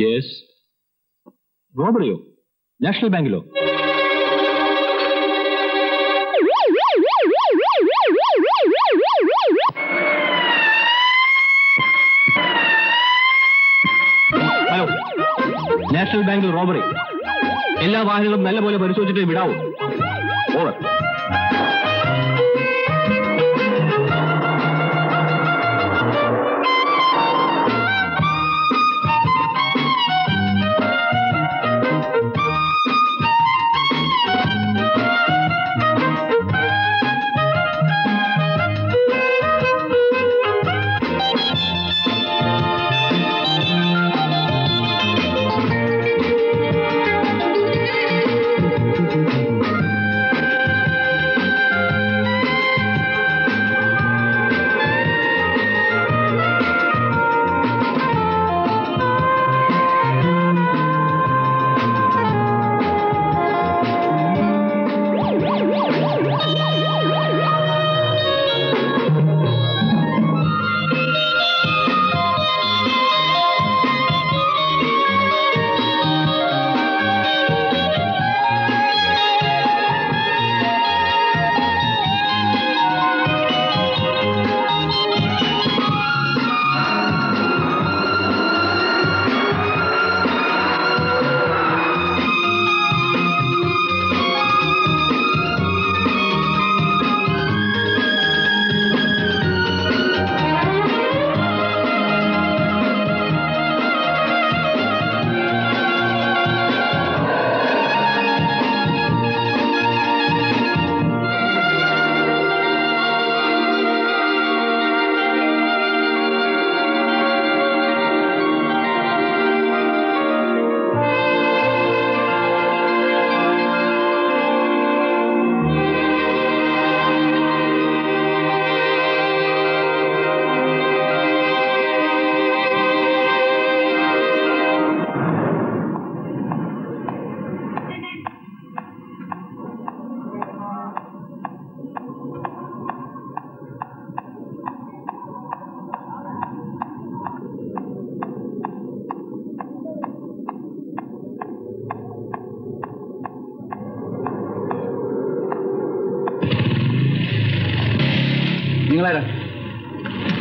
Yes. റോബറിയോ? National ബാങ്കിലോ? Hello, national ബാങ്കിൽ robbery. എല്ലാ വാഹനങ്ങളും നല്ലപോലെ പരിശോധിച്ചിട്ട് വിടാവൂ. Over.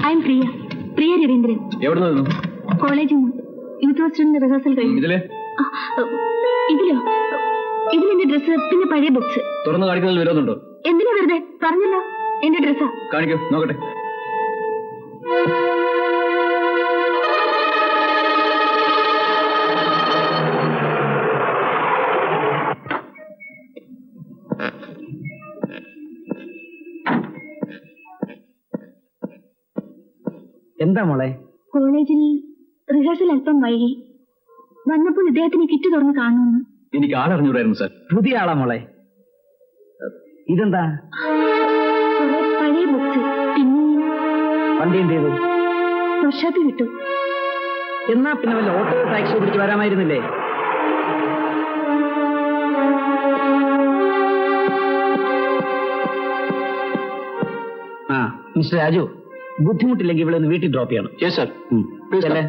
I'm Priya. Priya Ravindran. എവിടുന്ന് വന്നു? കോളേജിൽ നിന്ന്. യൂത്ത് ഫെസ്റ്റിന്റെ റിഹേഴ്സൽ കഴിഞ്ഞു. ഇതിലോ? ഇതിലെന്റെ ഡ്രസ്സ്, പിന്നെ പഴയ ബുക്സ്. തുറന്നു കാണിക്കുന്നതിൽ വിരോധമുണ്ടോ? എന്തിനാ വെറുതെ? പറഞ്ഞല്ലോ, എന്റെ ഡ്രസ്സാ. കാണിക്കൂ, നോക്കട്ടെ. എന്താ മോളെ? കോളേജിൽ റിഹേഴ്സൽ അല്പം വൈകി. വന്നപ്പോൾ ഇദ്ദേഹത്തിന് കിറ്റ് തുറന്ന് കാണുമെന്ന്. എനിക്ക് ആളറിഞ്ഞൂടായിരുന്നു സാർ. പുതിയ ആളാ മോളെ? ഇതെന്താ? പഴയ ബുക്സ്. പിന്നെ വണ്ടി എന്ത് ചെയ്തു? വർഷാപ്പ് കിട്ടും. എന്നാ പിന്നെ വല്ല ഓട്ടോ ടാക്സി പിടിച്ച് വരാമായിരുന്നില്ലേ? ആ മിസ്റ്റർ രാജു, ബുദ്ധിമുട്ടില്ലെങ്കിൽ ഇവിടെ ഒന്ന് വീട്ടിൽ ഡ്രോപ്പ് ചെയ്യണം. Yes sir. അല്ലേ?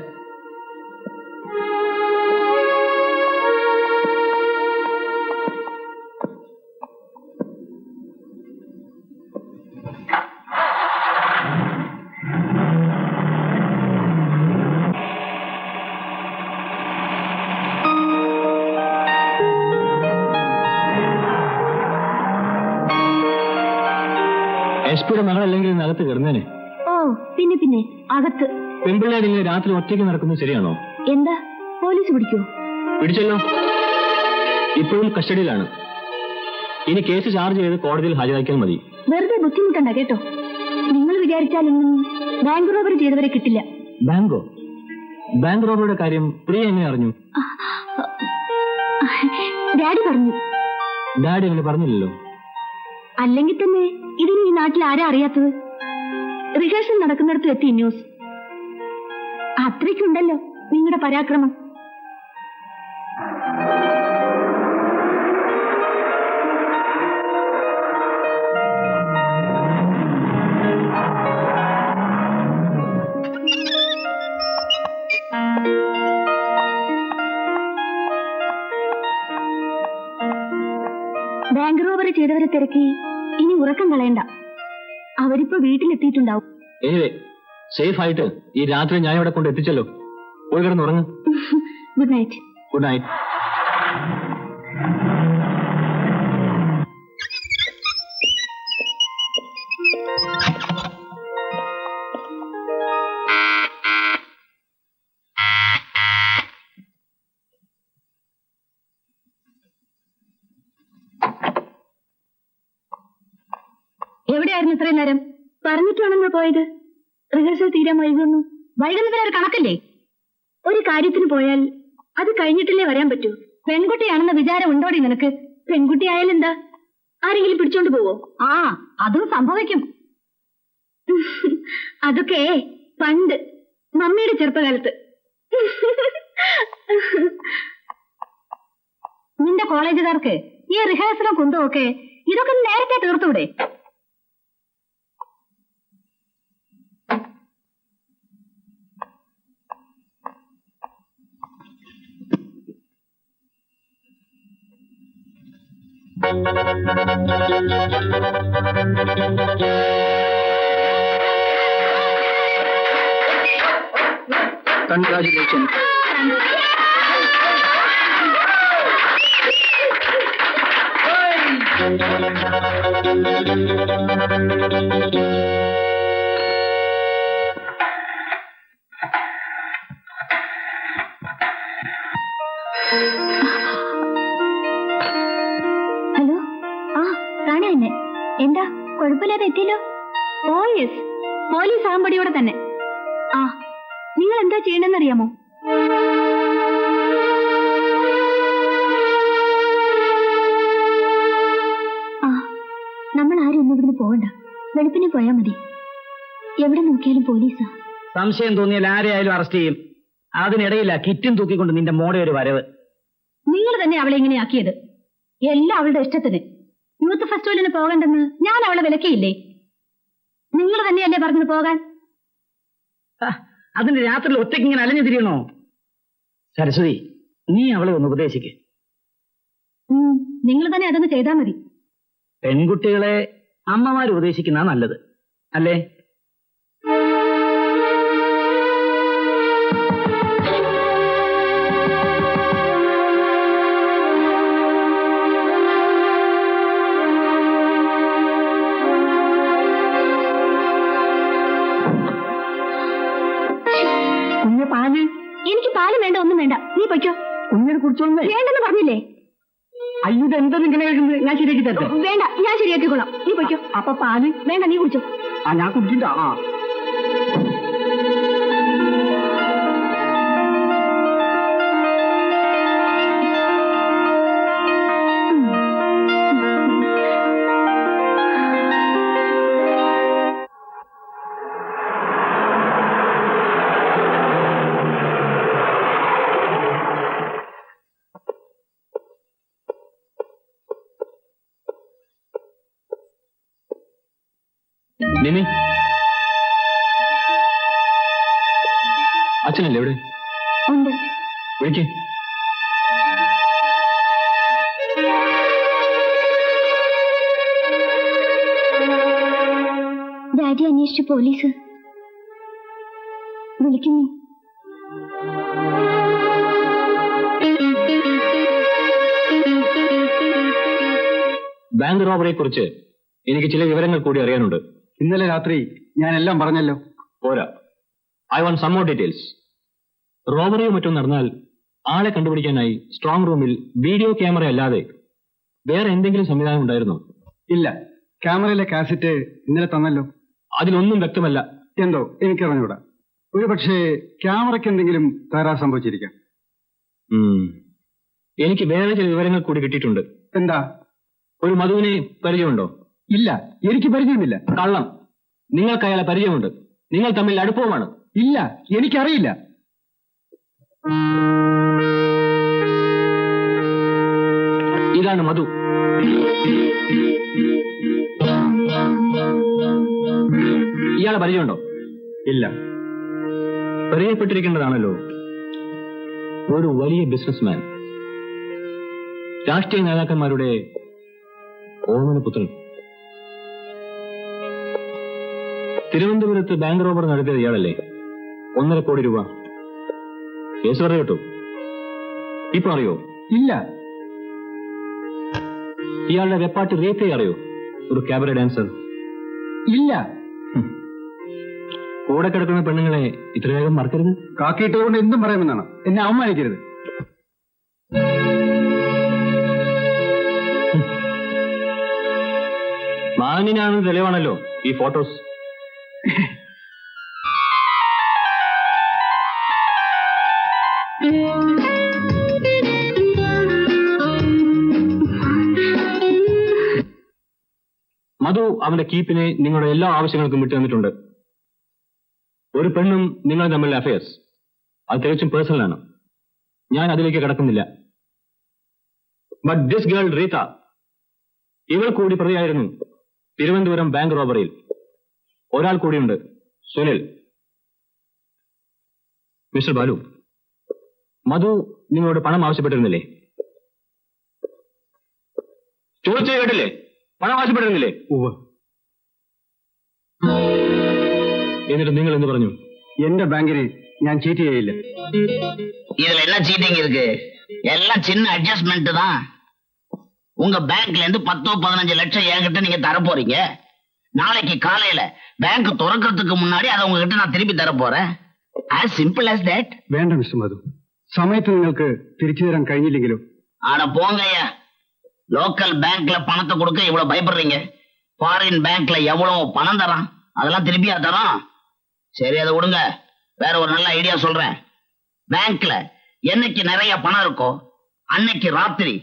എസ് പിയുടെ മകളല്ലെങ്കിൽ അകത്ത് കിടന്നേനെ. ഓ പിന്നെ അകത്ത്. പെൺപിള്ളേരിങ്ങനെ രാത്രി ഒറ്റയ്ക്ക് നടക്കുന്നത് ശരിയാണോ? എന്താ, പോലീസ് പിടിക്കോ? പിടിച്ചല്ലോ, ഇപ്പോഴും കസ്റ്റഡിയിലാണ്. ഇനി കേസ് ചാർജ് ചെയ്ത് കോടതിയിൽ ഹാജരാക്കിയാൽ മതി. വെറുതെ ബുദ്ധിമുട്ടണ്ട കേട്ടോ. നിങ്ങൾ വിചാരിച്ചാലൊന്നും ബാങ്ക് റോബറി ചെയ്തവരെ കിട്ടില്ല. ബാങ്കോ? ബാങ്ക് റോബറിയുടെ കാര്യം പ്രിയ എങ്ങനെ അറിഞ്ഞു? ഡാഡി പറഞ്ഞു. ഡാഡി അങ്ങനെ പറഞ്ഞില്ലല്ലോ. അല്ലെങ്കിൽ തന്നെ ഇതിന് ഈ നാട്ടിൽ ആരാ അറിയാത്തത്? റിഹേഴ്സൽ നടക്കുന്നിടത്ത് എത്തി ന്യൂസ്. അത്രയ്ക്കുണ്ടല്ലോ നിങ്ങളുടെ പരാക്രമം. ചെയ്തവരെ തിരക്കി ഇനി ഉറക്കം കളയണ്ട. അവരിപ്പോ വീട്ടിലെത്തിയിട്ടുണ്ടാവും. സേഫ് ആയിട്ട് ഈ രാത്രി ഞാൻ ഇവിടെ കൊണ്ട് എത്തിച്ചല്ലോ. പോയി കിടന്ന് ഉറങ്ങ്. Good night. Good night. എവിടെയായിരുന്നു ഇത്രയും നേരം? പറഞ്ഞിട്ടാണെന്നോ പോയത്? റിഹേഴ്സൽ തീരാൻ വൈകുന്നു. വൈകുന്നതിനൊരു കണക്കല്ലേ? ഒരു കാര്യത്തിന് പോയാൽ അത് കഴിഞ്ഞിട്ടല്ലേ വരാൻ പറ്റൂ. പെൺകുട്ടിയാണെന്ന വിചാരം ഉണ്ടോടി നിനക്ക്? പെൺകുട്ടിയായാലെന്താ, ആരെങ്കിലും പിടിച്ചോണ്ട് പോവോ? ആ, അതും സംഭവിക്കും. അതൊക്കെ പണ്ട് മമ്മിയുടെ ചെറുപ്പകാലത്ത്. നിന്റെ കോളേജുകാർക്ക് ഈ റിഹേഴ്സലും കുന്തമൊക്കെ ഇതൊക്കെ നേരത്തെ തീർത്തൂടെ? Congratulations. ഹലോ, ആ കാണാ എന്നെ. എന്താ, കുഴപ്പമില്ലാതെ എത്തിയല്ലോ? ഓ യെസ്, പോലീസ് ആമ്പടിയോടെ തന്നെ. ആ, നിങ്ങൾ എന്താ ചെയ്യണമെന്നറിയാമോ? ആ, നമ്മൾ ആരും ഒന്നും ഇവിടുന്ന് പോകണ്ട. വെളുപ്പിന് പോയാൽ മതി. എവിടെ നോക്കിയാലും പോലീസാ. സംശയം തോന്നിയാൽ ആരെയായാലും അറസ്റ്റ് ചെയ്യും. അതിനിടയില്ല കിറ്റും തൂക്കിക്കൊണ്ട് നിന്റെ മോടെ ഒരു വരവ്. നിങ്ങൾ തന്നെ അവളെ ഇങ്ങനെ ആക്കിയത്. എല്ലാം അവളുടെ ഇഷ്ടത്തിന്. യൂത്ത് ഫെസ്റ്റിവലിന് പോകണ്ടെന്ന് ഞാൻ അവളെ വിലക്കിയില്ലേ? നിങ്ങൾ തന്നെയല്ലേ പറഞ്ഞു പോകാൻ? അതിന് രാത്രിയിൽ ഒറ്റയ്ക്ക് ഇങ്ങനെ അലഞ്ഞു തിരിയണോ? സരസ്വതി, നീ അവളെ ഒന്ന് ഉപദേശിക്ക്. നിങ്ങൾ തന്നെ അതൊന്ന് ചെയ്താൽ മതി. പെൺകുട്ടികളെ അമ്മമാർ ഉപദേശിക്കുന്ന നല്ലത് അല്ലേ? കുഞ്ഞ് പാല്. എനിക്ക് പാല് വേണ്ട, ഒന്നും വേണ്ട. നീ പൊയ്ക്കോ. കുഞ്ഞിനെ കുറിച്ചൊന്നും വേണ്ടെന്ന് പറഞ്ഞില്ലേ? അയ്യോ, എന്താ ഇങ്ങനെ ഞാൻ ശരിയാക്കി തരട്ടെ? വേണ്ട, ഞാൻ ശരിയാക്കിക്കൊള്ളാം. നീ പൊയ്ക്കോ. അപ്പൊ പാല് വേണ്ട, നീ കുടിച്ചോ. ആ, ഞാൻ കുടിച്ചിട്ടാ. ആ, നിമി, അച്ഛനല്ലേ ഇവിടെ? ഉണ്ട്. വിളിക്കേ. ഡാഡി അന്വേഷിച്ചു പോലീസ് വിളിക്കുന്നു. ബാങ്ക് റോബറിയെ കുറിച്ച് എനിക്ക് ചില വിവരങ്ങൾ കൂടി അറിയാനുണ്ട്. ഇന്നലെ രാത്രി ഞാൻ എല്ലാം പറഞ്ഞല്ലോ. പോരാ, I want some more details. റോബറിയോ മറ്റും നടന്നാൽ ആളെ കണ്ടുപിടിക്കാനായി സ്ട്രോങ് റൂമിൽ വീഡിയോ ക്യാമറ അല്ലാതെ വേറെ എന്തെങ്കിലും സംവിധാനം ഉണ്ടായിരുന്നോ? ഇല്ല, ക്യാമറയിലെ കാസറ്റ് ഇന്നലെ തന്നല്ലോ. അതിലൊന്നും വ്യക്തമല്ല. എന്തോ എനിക്കറിഞ്ഞൂടാ. ഒരു പക്ഷേ ക്യാമറയ്ക്ക് എന്തെങ്കിലും തകരാർ സംഭവിച്ചിരിക്കാം. എനിക്ക് വേറെ ചില വിവരങ്ങൾ കൂടി കിട്ടിയിട്ടുണ്ട്. എന്താ? ഒരു മധുവിനെ പരിചയമുണ്ടോ? ഇല്ല, എനിക്ക് പരിചയമില്ല. കള്ളം. നിങ്ങൾക്ക് അയാളെ പരിചയമുണ്ട്. നിങ്ങൾ തമ്മിൽ അടുപ്പവുമാണ്. ഇല്ല, എനിക്കറിയില്ല. ഇതാണ് മധു. ഇയാളെ പരിചയമുണ്ടോ? ഇല്ല. പരിചയപ്പെട്ടിരിക്കേണ്ടതാണല്ലോ. ഒരു വലിയ ബിസിനസ്മാൻ, രാഷ്ട്രീയ നേതാക്കന്മാരുടെ ഓമനപുത്രൻ. തിരുവനന്തപുരത്ത് ബാങ്ക് റോബർ നടത്തിയത് ഇയാളല്ലേ? 1.5 കോടി രൂപ കേസ് പറഞ്ഞു കേട്ടോ. ഇപ്പൊ അറിയോ? ഇല്ല. ഇയാളുടെ വെപ്പാട്ടി റേത്തെ അറിയോ? ഒരു ക്യാബറേ ഡാൻസർ. ഇല്ല. കൂടെ കിടക്കുന്ന പെണ്ണുങ്ങളെ ഇത്ര വേഗം മറക്കരുത്. കാക്കിയിട്ടതുകൊണ്ട് എന്തും പറയുമെന്നാണ്. എന്നെ അവമാനിക്കരുത്. മാന്യനാണെന്ന് തെളിവാണല്ലോ ഈ ഫോട്ടോസ്. മധു അവന്റെ കീപ്പിനെ നിങ്ങളുടെ എല്ലാ ആവശ്യങ്ങൾക്കും വിട്ടു തന്നിട്ടുണ്ട്. ഒരു പെണ്ണും നിങ്ങൾ തമ്മിലുള്ള അഫയേഴ്സ് അത് തികച്ചും പേഴ്സണലാണ്. ഞാൻ അതിലേക്ക് കടക്കുന്നില്ല. ബട്ട് ദിസ് ഗേൾ റീത, ഇവൾ കൂടി പ്രതിയായിരുന്നു തിരുവനന്തപുരം ബാങ്ക് റോബറിയിൽ. ഒരാൾ കൂടിയുണ്ട്, സുനിൽ. മിസ്റ്റർ ബാലു, മധു നിങ്ങളോട് പണം ആവശ്യപ്പെട്ടിരുന്നില്ലേ? ചോദിച്ചു കേട്ടില്ലേ? പണം ആവശ്യപ്പെട്ടിരുന്നില്ലേ? എന്നിട്ട് നിങ്ങൾ എന്ത് പറഞ്ഞു? എന്റെ ബാങ്കിന് ഞാൻ ചീറ്റ് ചെയ്യില്ല. இதுல என்ன சீட்டிங் இருக்கு? எல்லாம் சின்ன அட்ஜஸ்ட்மெண்ட் தான். உங்க பேங்க்ல இருந்து 10-15 லட்சம் என்கிட்ட நீங்க தர போறீங்க. நாளைக்கு காலையில பேங்க் திறக்கிறதுக்கு முன்னாடி அதை உங்ககிட்ட நான் திருப்பி தர போறேன். as simple as that. വേണ്ട മിസ്റ്റർ മധു, സമയത്ത് നിങ്ങൾക്ക് തിരിച്ചു തരാൻ കഴിഞ്ഞില്ലെങ്കിലും. ஆட போங்கய்யா. லோக்கல் பேங்க்ல பணத்தை கொடுக்க இவ்வளவு பயப்படுறீங்க. ஃபாரின் பேங்க்ல எவ்வளவு பணம் தரான், அதெல்லாம் திருப்பியா தரான். சரி, அதை விடுங்க. வேற ஒரு நல்ல ஐடியா சொல்றேன். பேங்க்ல என்னைக்கு நிறைய பணம் இருக்கோ அன்னைக்கு ராத்திரி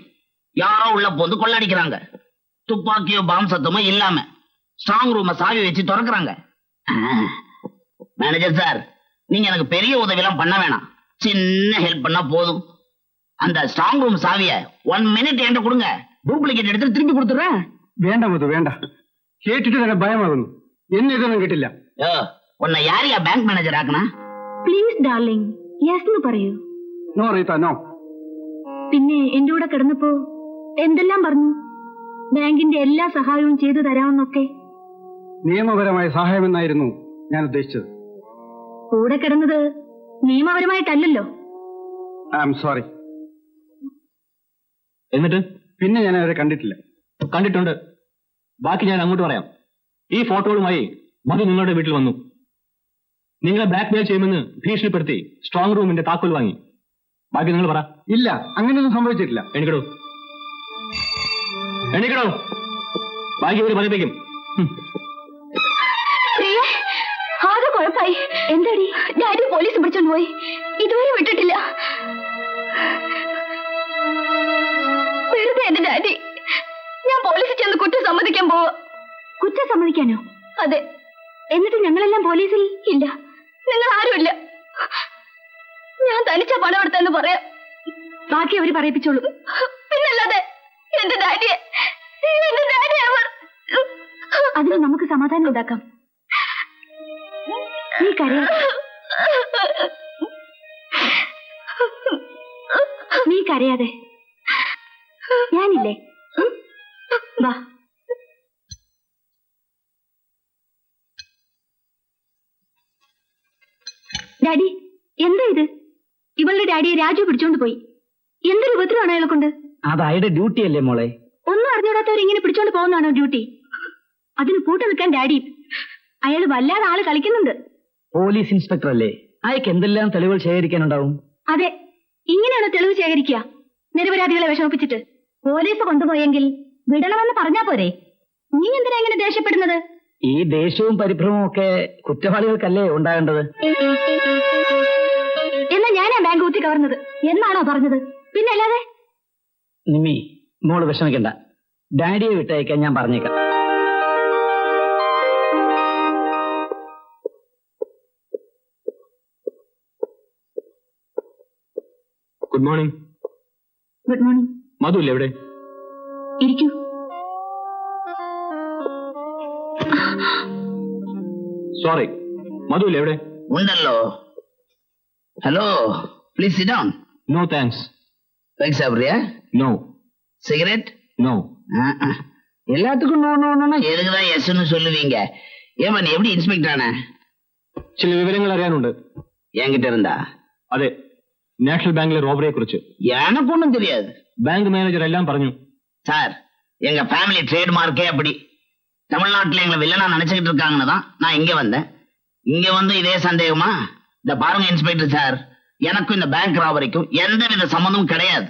யாரோ உள்ள போந்து கொள்ளடிக்கிறாங்க. துப்பாக்கியோ பாம் சத்தமோ இல்லாம ஸ்ட்ராங் ரூம சாவி வச்சு திறக்கிறாங்க. மேனேஜர் சார், நீங்க எனக்கு பெரிய உதவியெல்லாம் பண்ண வேணாம். சின்ன ஹெல்ப் பண்ணா போதும். அந்த ஸ்ட்ராங் ரூம் சாவிய 1 மினிட் என்கிட்ட கொடுங்க. ഡ്യൂപ്ലിക്കേറ്റ് എടുത്ത് തിരിച്ചു കൊടുത്തുറേ. വേണ്ട മധു, വേണ്ട. കേട്ടിട്ട് തന്നെ ഭയമാകുന്നു. എന്നെ ഇതൊന്നും കേട്ടില്ല. ഉന്നെ യാരിയാ ബാങ്ക് മാനേജർ ആക്കണ? പ്ലീസ് ഡാർലിംഗ്, യെസ് എന്ന് പറയൂ. No Rita, no. പിന്നെ എന്റെ കൂടെ കിടന്നപ്പോ എന്തെല്ലാം പറഞ്ഞു? ബാങ്കിന്റെ എല്ലാ സഹായവും ചെയ്തു തരാമെന്നൊക്കെ. നിയമപരമായ സഹായമെന്നായിരുന്നു ഞാൻ ഉദ്ദേശിച്ചത്. കൂടെ കിടന്നത് നിയമപരമായിട്ടല്ലല്ലോ. I am sorry. എന്നിട്ട് പിന്നെ ഞാൻ അവരെ കണ്ടിട്ടില്ല. കണ്ടിട്ടുണ്ട്. ബാക്കി ഞാൻ അങ്ങോട്ട് പറയാം. ഈ ഫോട്ടോകളുമായി മധു നിങ്ങളുടെ വീട്ടിൽ വന്നു. നിങ്ങളെ ബ്ലാക്ക്മെയിൽ ചെയ്യുമെന്ന് ഭീഷണിപ്പെടുത്തി സ്ട്രോങ് റൂമിന്റെ താക്കോൽ വാങ്ങി. ബാക്കി നിങ്ങൾ പറ. ഇല്ല, അങ്ങനെയൊന്നും സംഭവിച്ചിട്ടില്ല. എണിക്കടോ, എണിക്കടോ. ബാക്കി ഇവര് പറയിപ്പിക്കും. ആകെ കുഴപ്പമായി. എന്താടി? ഡാഡി പോലീസ് പിടിച്ചോണ്ട് പോയി. ഇതുവരെ വിട്ടിട്ടില്ല. വെറുതെ എന്റെ ഡാഡി. ഞാൻ പോലീസിൽ ചെന്ന് കുറ്റം സമ്മതിക്കാൻ പോവാ. കുറ്റം സമ്മതിക്കാനോ? അതെ. എന്നിട്ട് ഞങ്ങളെല്ലാം പോലീസിൽ ഇല്ല. നിങ്ങൾ ആരുമില്ല. ഞാൻ തനിച്ച പണം എടുത്തെന്ന് പറയാം. ബാക്കി അവര് പറയിപ്പിച്ചോളൂ. പിന്നല്ലാതെ എന്റെ ഡാഡിയെ അവർ. അതിന് നമുക്ക് സമാധാനം ഉണ്ടാക്കാം. നീ കരയാതെ. നീ കരയാതെ. ഞാനില്ലേ? വാ. ഡാഡി, എന്താ ഇത്? ഇവളുടെ ഡാഡിയെ രാജു പിടിച്ചോണ്ട് പോയി. എന്തൊരു ഉപദ്രവമാണ് അയാളെ കൊണ്ട്. അത് അയാളുടെ ഡ്യൂട്ടി അല്ലേ മോളെ? ഒന്നും അറിഞ്ഞൂടാത്തവർ ഇങ്ങനെ പിടിച്ചോണ്ട് പോകുന്നതാണോ ഡ്യൂട്ടി? അതിന് കൂട്ടു നിൽക്കാൻ ഡാഡി. അയാൾ വല്ലാതെ ആള് കളിക്കുന്നുണ്ട്. പോലീസ് ഇൻസ്പെക്ടർ അല്ലേ? അയാൾക്ക് എന്തെല്ലാം തെളിവുകൾ ശേഖരിക്കാനുണ്ടാവും? അതെ, ഇങ്ങനെയാണ് തെളിവ് ശേഖരിക്കുക. നിരപരാധികളെ വിഷമിപ്പിച്ചിട്ട് പോലീസ് കൊണ്ടുപോയെങ്കിൽ വിടണമെന്ന് പറഞ്ഞാ പോരെ? നീ എന്തിനാ ഇങ്ങനെ ദേഷ്യപ്പെടുന്നത്? ഈ ദേഷ്യവും പരിഭ്രമവും ഒക്കെ കുറ്റവാളികൾക്കല്ലേ ഉണ്ടാകേണ്ടത്? എന്നാ ഞാനാ ബാങ്ക് കുത്തി കവർന്നത് എന്നാണോ പറഞ്ഞത്? പിന്നെ അല്ലാതെ. നിമ്മി, മോള് വിഷമിക്കണ്ട. ഡാഡിയെ വിട്ടയക്കാൻ ഞാൻ പറഞ്ഞേക്കാം. Good morning. Good morning. Madhu ഇല്ലേ എവിടെ? ഇരിക്കൂ. സോറി, മധു ഇല്ലേ എവിടെ? ഉണ്ടല്ലോ. Hello, please sit down. No thanks. Peg സാപ്പിടുறியா? നോ. സിഗരറ്റ്? നോ. எல்லாத்துக்கும் நோ எதுக்குதான் எஸ்ன்னு சொல்லுவீங்க? ஏமா நீ எப்படி இன்ஸ்பெக்டர் ஆன? ചില വിവരങ്ങൾ അറിയാനുണ്ട്. என்கிட்ட இருந்தா? അതെ, നാഷണൽ ബാങ്കിലെ റോബറിയെ കുറിച്ച്. எனக்கு ஒண்ணும் தெரியாது. ബാങ്ക് മാനേജർ എല്ലാം പറഞ്ഞു. சார், எங்க ஃபேமிலி ட்ரேட்மார்க்கே அப்படி. தமிழ்நாட்டுல எங்களை வில்லனா நினைச்சுக்கிட்டு இருக்காங்கன்னு தான் நான் இங்க வந்தேன். இங்க வந்து இதே சந்தேகமா? இந்த பாருங்க இன்ஸ்பெக்டர் சார், எனக்கும் இந்த பேங்க் ராபரிக்கும் எந்தவித சம்மந்தமும் கிடையாது.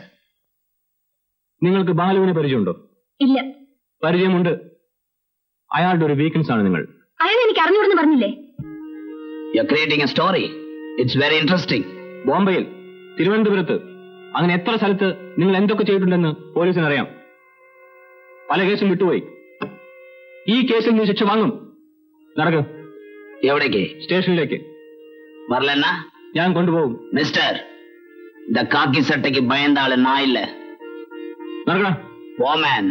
നിങ്ങൾക്ക് ബാലുവിനെ പരിചയമുണ്ടോ? ഇല്ല. പരിചയമുണ്ട്. അയാളുടെ ഒരു വീക്ക്നെസ് ആണ് നിങ്ങൾ. അയാൾ എനിക്ക് അറിഞ്ഞൂടെന്ന് പറഞ്ഞില്ലേ? You are creating A story. It's very interesting. ബോംബെയിൽ, തിരുവനന്തപുരത്ത്, അങ്ങനെ എത്ര സ്ഥലത്ത് നിങ്ങൾ എന്തൊക്കെ ചെയ്തിട്ടുണ്ടെന്ന് പോലീസിന് അറിയാം. പല കേസും വിട്ടുപോയി. ഈ കേസിൽ നീ ശിക്ഷ വാങ്ങും. നടക്ക്. എവിടേക്ക്? സ്റ്റേഷനിലേക്ക്. வரலன்னா ഞാൻ കൊണ്ടുപോകും. மிஸ்டர், இந்த காக்கி சட்டைக்கு பயந்த ஆளு நான் இல்ல. നടക്കണം. ஓமேன்.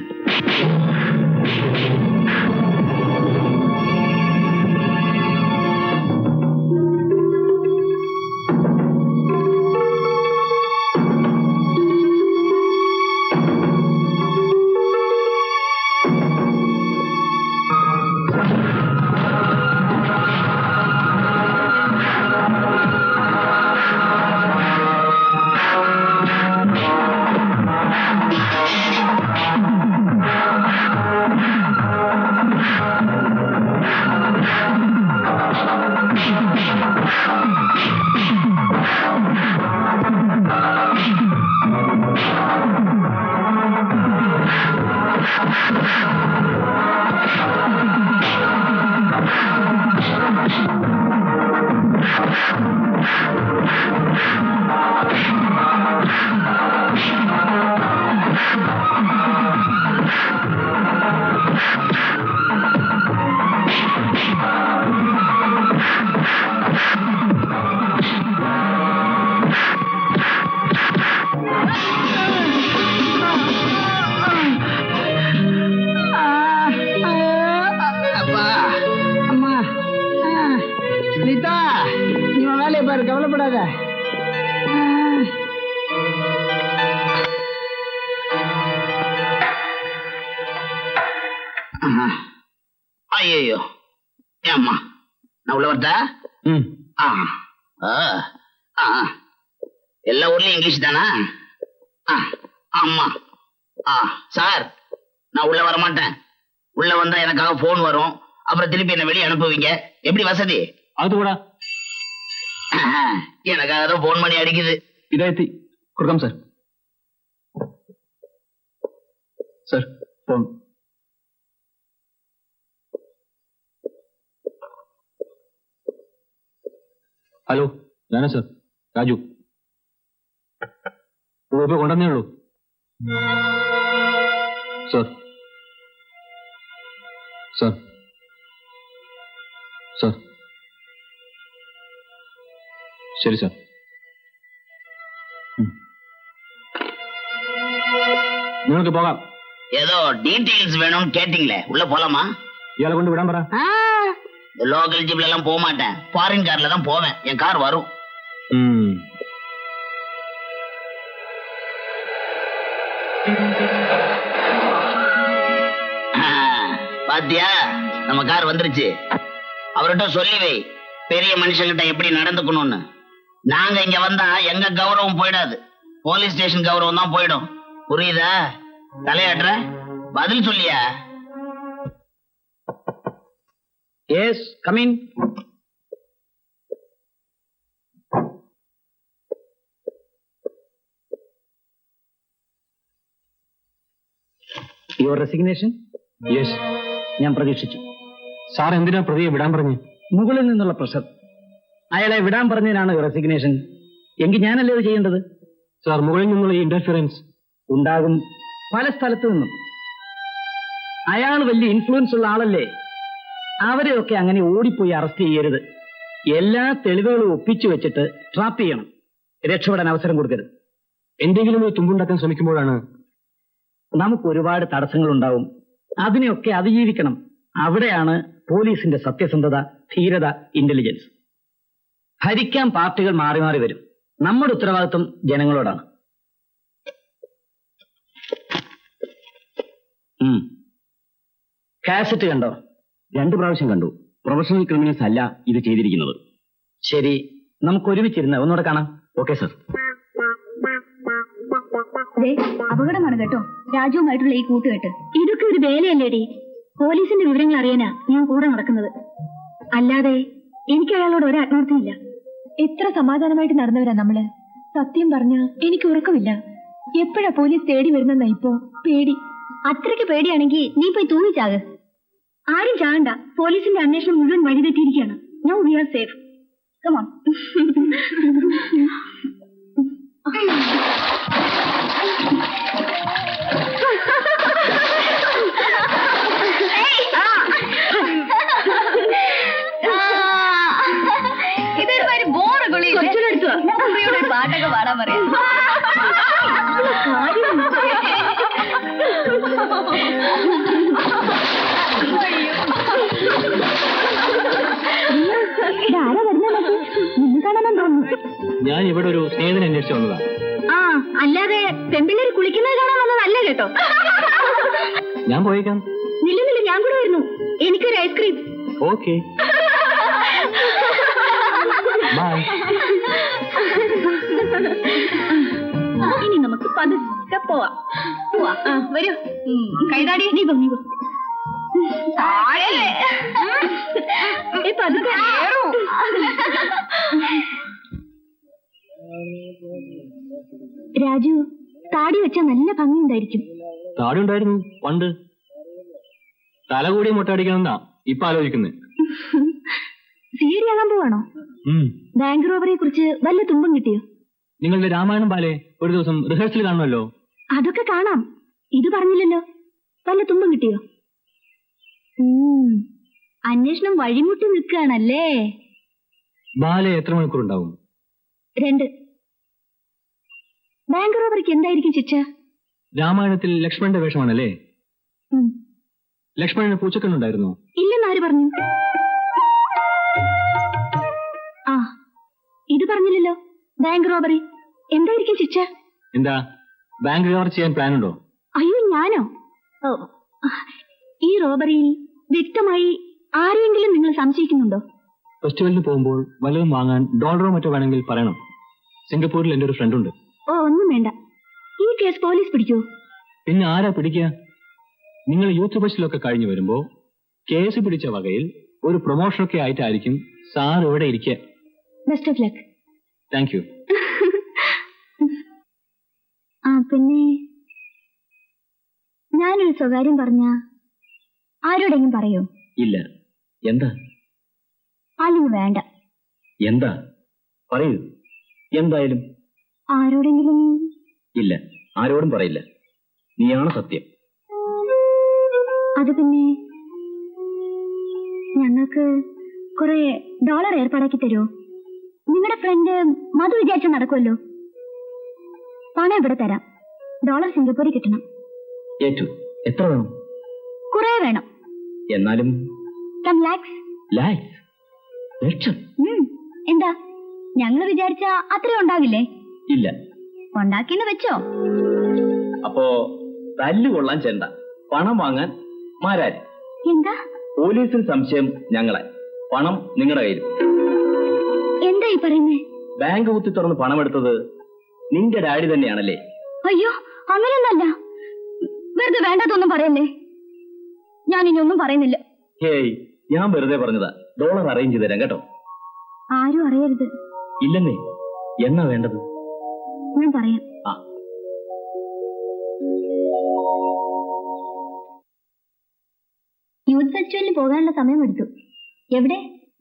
கவலைப்படாத. ஐயோ ஏம்மா, நான் உள்ள வரட்டா? எல்லா ஊர்லயும் இங்கிலீஷ் தானா? ஆமா. சார், நான் உள்ள வர மாட்டேன். உள்ள வந்தா எனக்காக போன் வரும். அப்புறம் திருப்பி என்ன வெளியே அனுப்புவீங்க. எப்படி வசதி? அது கூட எனக்காக தான் போன் பண்ணி அடிக்குது. ഇതായി കൊടുക്കാം സാർ. Sir phone. ഹലോ, ഞാനാ സാർ, രാജു. ഇപ്പൊ കൊണ്ടുവന്നേ ഉള്ളൂ സാർ. സാർ സാർ ശരി സാർ. നിങ്ങൾക്ക് പോകാം. ஏதோ டீடைல்ஸ் வேணும்னு கேட்டீங்களே, உள்ள போலாமா? ഇയാളെ കൊണ്ട് വിടാൻ പറ. லோக்கல் ஜிப்ல எல்லாம் போக மாட்டேன், ஃபாரின் கார்ல தான் போவேன். என் கார் வரும். பாத்தியா, நம்ம கார் வந்துருச்சு. அவர்கிட்ட சொல்லி வை, பெரிய மனுஷங்கிட்ட எப்படி நடந்துக்கணும்னு. நாங்க இங்க வந்தா எங்க கௌரவம் போயிடாது, போலீஸ் ஸ்டேஷன் கௌரவம் தான் போயிடும். புரியுதா? தலையாடுற, பதில் சொல்லியா? Yes, come in. Your resignation? Yes, ഞാൻ പ്രതീക്ഷിച്ചു. സാർ എന്തിനാ പ്രതിയെ വിടാൻ പറഞ്ഞു? മുകളിൽ നിന്നുള്ള പ്രഷർ. അയാളെ വിടാൻ പറഞ്ഞതിനാണ് റെസിഗ്നേഷൻ. എങ്കിൽ ഞാനല്ലേ അത് ചെയ്യേണ്ടത്? സാർ, മുകളിൽ നിന്നുള്ള ഈ ഇന്റർഫിയറൻസ് ഉണ്ടാകും, പല സ്ഥലത്തു നിന്നും. അയാൾ വലിയ ഇൻഫ്ലുവൻസ് ഉള്ള ആളല്ലേ. അവരെയൊക്കെ അങ്ങനെ ഓടിപ്പോയി അറസ്റ്റ് ചെയ്യരുത്. എല്ലാ തെളിവുകളും ഒപ്പിച്ചു വെച്ചിട്ട് ട്രാപ്പ് ചെയ്യണം. രക്ഷപ്പെടാൻ അവസരം കൊടുക്കരുത്. എന്തെങ്കിലും ഒരു തുമ്പുണ്ടാക്കാൻ ശ്രമിക്കുമ്പോഴാണ് നമുക്ക് ഒരുപാട് തടസ്സങ്ങൾ ഉണ്ടാവും. അതിനെയൊക്കെ അതിജീവിക്കണം. അവിടെയാണ് പോലീസിന്റെ സത്യസന്ധത, ധീരത, ഇന്റലിജൻസ്. ഭരിക്കാൻ പാർട്ടികൾ മാറി മാറി വരും. നമ്മുടെ ഉത്തരവാദിത്വം ജനങ്ങളോടാണ്. കാസറ്റ് കണ്ടോ? 2 പ്രാവശ്യം കണ്ടു. പ്രൊഫഷണൽ ക്രിമിനൽസ് അല്ല ഇത് ചെയ്തിരിക്കുന്നത്. ശരി, നമുക്ക് ഒരുമിച്ചിരുന്ന് ഒന്നുകൂടെ കാണാം. Okay sir. അപകടമാണ് കേട്ടോ രാജുവുമായിട്ടുള്ള ഈ കൂട്ടുകെട്ട്. ഇതൊക്കെ ഒരു വേലയല്ലേടി? പോലീസിന്റെ വിവരങ്ങൾ അറിയാനാ ഞാൻ കൂടെ നടക്കുന്നത്. അല്ലാതെ എനിക്ക് അയാളോട് ഒരു ആത്മാർത്ഥമില്ല. എത്ര സമാധാനമായിട്ട് നടന്നവരാ നമ്മള്. സത്യം പറഞ്ഞ എനിക്ക് ഉറക്കമില്ല. എപ്പോഴാ പോലീസ് തേടി വരുന്നെന്നാ ഇപ്പോ പേടി. അത്രയ്ക്ക് പേടിയാണെങ്കിൽ നീ പോയി തൂങ്ങിച്ചാക്. ആരും ചാകണ്ട. പോലീസിന്റെ അന്വേഷണം മുഴുവൻ വഴിതെറ്റിയിരിക്കുകയാണ്. Now we are safe. Come on. ഇതൊരു ബോറ് കുളി പാട്ടൊക്കെ പാടാൻ പറയാം. ഞാൻ ഇവിടെ ഒരു സ്നേഹിതനെ അന്വേഷിച്ചു വന്നതാ. ആ, അല്ലാതെ പെമ്പിള്ളേര് കുളിക്കുന്നത് കാണാൻ വന്നതല്ല കേട്ടോ. ഞാൻ പോയേക്കാം. നില്ലുന്നില്ല, ഞാൻ കൂടെ വരുന്നു. എനിക്കൊരു ഐസ്ക്രീം. Okay, by. ഇനി നമുക്ക് പതുക്കെ പോവാം. വരൂ, കൈതാടി. നീ പോ, നീ പോ. പതുക്കെ. രാജു, താടി വെച്ചാൽ നല്ല ഭംഗിയുണ്ടായിരിക്കും. താടി ഉണ്ടായിരുന്നു പണ്ട്. തല കൂടി മുട്ടടിക്കണമെന്നാ ഇപ്പൊ ആലോചിക്കുന്നത്. സീരിയാകാൻ പോവാണോ? ബാങ്ക് റോബറിയെ കുറിച്ച് വല്ല തുമ്പം കിട്ടിയോ? നിങ്ങളുടെ രാമായണം ബാലെ ഒരു ദിവസം റിഹേഴ്സൽ കാണുമല്ലോ. അതൊക്കെ കാണാം. ഇത് പറഞ്ഞില്ലല്ലോ. വല്ല തുമ്പം കിട്ടിയോ? അന്വേഷണം വഴിമുട്ടി നിൽക്കുകയാണല്ലേ. ബാലെ എത്ര മണിക്കൂർ ഉണ്ടാവും? 2. ബാങ്ക് റോബറിക്ക് എന്തായിരിക്കും ശിക്ഷ? രാമായണത്തിൽ ലക്ഷ്മണന്റെ വേഷമാണല്ലേ? ലക്ഷ്മണന് പൂച്ചക്കണ്ണുണ്ടായിരുന്നു? ഇല്ലെന്നാര് പറഞ്ഞു? ആ, ഇത് പറഞ്ഞില്ലല്ലോ. ബാങ്ക് റോബറി എന്തായിരിക്കും ശിക്ഷ? എന്താ, ബാങ്ക് റോബറി ചെയ്യാൻ പ്ലാൻ ഉണ്ടോ? അയ്യോ, ഞാനോ? ഓ, ഈ റോബറിയിൽ വ്യക്തമായി ആരെയെങ്കിലും നിങ്ങൾ സംശയിക്കുന്നുണ്ടോ? ഫെസ്റ്റിവലിന് പോകുമ്പോൾ വല്ലതും വാങ്ങാൻ ഡോളറോ മറ്റോ വേണമെങ്കിൽ പറയണം. സിംഗപ്പൂരിൽ എന്റെ ഒരു ഫ്രണ്ട് ഉണ്ട്. ഓ, ഒന്നും വേണ്ട. ഈ കേസ് പോലീസ് പിടിക്കൂ? പിന്നെ ആരാ പിടിക്കുക? നിങ്ങൾ യൂത്ത് ഫെസ്റ്റിലൊക്കെ കഴിഞ്ഞു വരുമ്പോ കേസ് പിടിച്ച വകയിൽ ഒരു പ്രൊമോഷനൊക്കെ ആയിട്ടായിരിക്കും സാർ ഇവിടെ ഇരിക്കുക. Best of luck. Thank you. ആ, പിന്നെ ഞാനൊരു സ്വകാര്യം പറഞ്ഞ ആരോടെങ്കിലും പറയോ? ഇല്ല. എന്താ? അല്ലെങ്കിൽ വേണ്ട. എന്താ പറയൂ. എന്തായാലും ആരോടെങ്കിലും? ഇല്ല, ആരോടും പറയില്ല. നീയാണ് സത്യം. അത് പിന്നെ ഞങ്ങൾക്ക് കുറെ ഡോളർ ഏർപ്പാടാക്കി തരുമോ? നിങ്ങളുടെ ഫ്രണ്ട് മധു വിചാരിച്ച നടക്കുമല്ലോ. പണം ഇവിടെ തരാം. ഡോളർ സിംഗപ്പൂരിൽ കിട്ടണം. ഏറ്റു. എത്ര വേണം? കുറെ വേണം. എന്നാലും 10 lakhs. ലാക്സ്? ലക്ഷം? എന്താ, ഞങ്ങൾ വിചാരിച്ച അത്രയും ഉണ്ടാവില്ലേ? ഇല്ല. ഉണ്ടാക്കിന്ന് വെച്ചോ. അപ്പോ തല്ലുകൊള്ളാൻ ചെണ്ട, പണം വാങ്ങാൻ മാരാര്. എന്താ? പോലീസിന് സംശയം ഞങ്ങളെ, പണം നിങ്ങളുടെ കയ്യിൽ. എന്താ ഈ പറയുന്നേ? ബാങ്ക് കുത്തി തുറന്ന് പണമെടുത്തത് നിന്റെ ഡാഡി തന്നെയാണല്ലേ? അയ്യോ, അങ്ങനെയൊന്നല്ല. വെറുതെ വേണ്ടാത്തൊന്നും പറയല്ലേ. ഞാൻ ഇനി ഒന്നും പറയുന്നില്ല. ഹേയ്, ഞാൻ വെറുതെ പറഞ്ഞതാ. ഡോളർ അറേഞ്ച് ചെയ്ത് തരാം കേട്ടോ. ആരും അറിയരുത്. ഇല്ലെന്നേ. എന്നാ വേണ്ടത്? ഞാൻ പറയാം. ആ, യൂത്ത് ഫെസ്റ്റിവലിന് പോകാനുള്ള സമയമെടുത്തു. എവിടെ?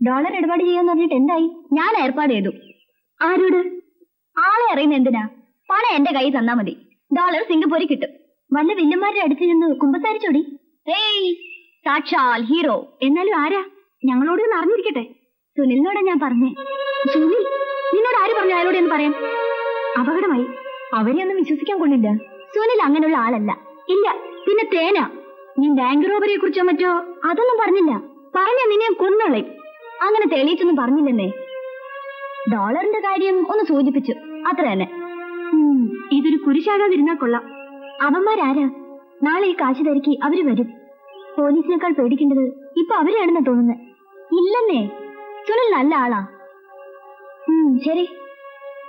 ഡോളർ ഇടപാട് ചെയ്യാന്ന് പറഞ്ഞിട്ട് എന്തായി? ഞാൻ ഏർപ്പാട് ചെയ്തു. ആരോട്? ആളെ അറിയുന്ന എന്തിനാ? പണം എന്റെ കൈ തന്നാ മതി. ഡോളർ സിംഗപ്പൂരിൽ കിട്ടും. വല്ല വില്ലന്മാരുടെ അടുത്ത് ചെന്ന് കുമ്പസാരിച്ചോടി. ഏയ്, സാക്ഷാൽ ഹീറോ. എന്നാലും ആരാ? ഞങ്ങളോട് ഒന്ന് അറിഞ്ഞിരിക്കട്ടെ. സുനിലിനോടാ ഞാൻ പറഞ്ഞേ. സുനിൽ? നിന്നോട് ആര് പറഞ്ഞു അയാളോട് എന്ന് പറയാൻ? അപകടമായി. അവരെ ഒന്നും വിശ്വസിക്കാൻ കൊള്ളില്ല. സുനിൽ അങ്ങനെയുള്ള ആളല്ല. ഇല്ല, പിന്നെ തേന. നീ ബാങ്ക് റോബറിയെ കുറിച്ചോ മറ്റോ അതൊന്നും പറഞ്ഞില്ല. പറഞ്ഞ നിന്നെ കൊന്നോളെ. അങ്ങനെ തെളിയിച്ചൊന്നും പറഞ്ഞില്ലെന്നേ. ഡോളറിന്റെ കാര്യം ഒന്ന് സൂചിപ്പിച്ചു, അത്ര തന്നെ. ഇതൊരു കുരിശാകാതിരുന്നാ കൊള്ളാം. അവന്മാരാരാ? നാളെ ഈ കാശ് തിരക്കി അവര് വരും. പോലീസിനേക്കാൾ പേടിക്കേണ്ടത് ഇപ്പൊ അവരെയാണെന്നാ തോന്നുന്നത്. ഇല്ലെന്നേ, സുനിൽ നല്ല ആളാ. ശരി,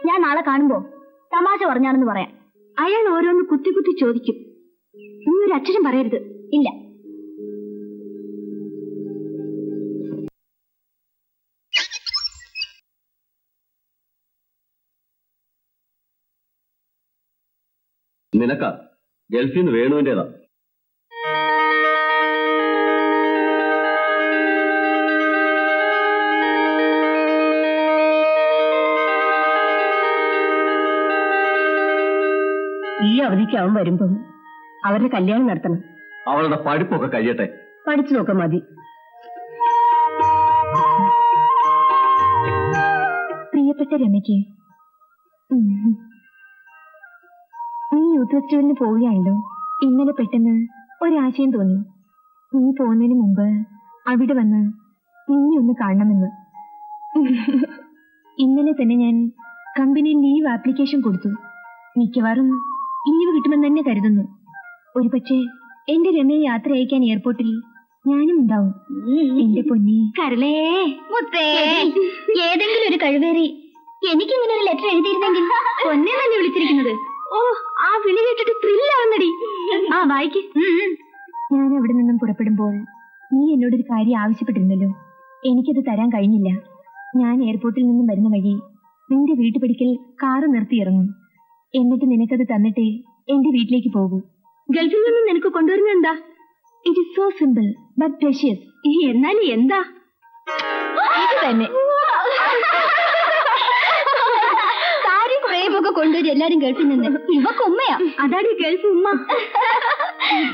ഞാൻ നാളെ കാണുമ്പോ തമാശ പറഞ്ഞാണെന്ന് പറയാം. അയാൾ ഓരോന്ന് കുത്തി കുത്തി ചോദിക്കും. നീ ഒരു അക്ഷരം പറയരുത്. ഇല്ല. നിനക്ക ഗൾഫിൽ നിന്ന് വേണുവിൻ്റെതാ. ഈ അവധിക്ക് അവൻ വരുമ്പം അവരുടെ കല്യാണം നടത്തണം. അവളുടെ പഠിപ്പൊക്കെ കഴിയട്ടെ. പഠിച്ചു നോക്കാൻ മതി. പ്രിയപ്പെട്ട രമയ്ക്ക്, നീ യൂത്ത് ഫെസ്റ്റിവലിന് പോവുകയാണല്ലോ. ഇന്നലെ പെട്ടെന്ന് ഒരാശയം തോന്നി. നീ പോകുന്നതിന് മുമ്പ് അവിടെ വന്ന് നിന്നെ ഒന്ന് കാണണമെന്ന്. ഇന്നലെ തന്നെ ഞാൻ കമ്പനിയിൽ ലീവ് ആപ്ലിക്കേഷൻ കൊടുത്തു. മിക്കവാറും ലീവ് കിട്ടുമെന്ന് തന്നെ കരുതുന്നു. ഒരുപക്ഷെ എന്റെ രമയെ യാത്ര അയക്കാൻ എയർപോർട്ടിൽ ഞാനും ഉണ്ടാവും. എന്റെ പൊന്നി കരളേ മുത്തേ, ഏതെങ്കിലും ഒരു കഴിവേറി എനിക്കിങ്ങനെ ഒരു ലെറ്റർ എഴുതിയിരുന്നെങ്കിൽ. പൊന്നെ തന്നെ വിളിച്ചിരിക്കുന്നത്. ഓ, ആ വിളി കേട്ടിട്ട് ത്രില്ലാവുന്നടി. ആ വായിക്ക്. ഞാൻ അവിടെ നിന്നും പുറപ്പെടുമ്പോൾ നീ എന്നോടൊരു കാര്യം ആവശ്യപ്പെട്ടിരുന്നല്ലോ. എനിക്കത് തരാൻ കഴിഞ്ഞില്ല. ഞാൻ എയർപോർട്ടിൽ നിന്നും വരുന്ന വഴി നിന്റെ വീട്ടുപടിക്കൽ കാറ് നിർത്തി ഇറങ്ങും. എന്നിട്ട് നിനക്കത് തന്നിട്ടേ എന്റെ വീട്ടിലേക്ക് പോകൂ. ഗൾഫിൽ നിന്നും നിനക്ക് കൊണ്ടുവരുന്നത് എന്താ? It is so simple but precious. എന്നാലും എന്താ? ഇത് തന്നെ. സാരിയും ഫ്രെയിമൊക്കെ കൊണ്ടുവരും എല്ലാരും ഗൾഫിൽ നിന്ന്. ഇവക്ക് ഉമ്മയാ. അതാണ് ഗൾഫ് ഉമ്മ.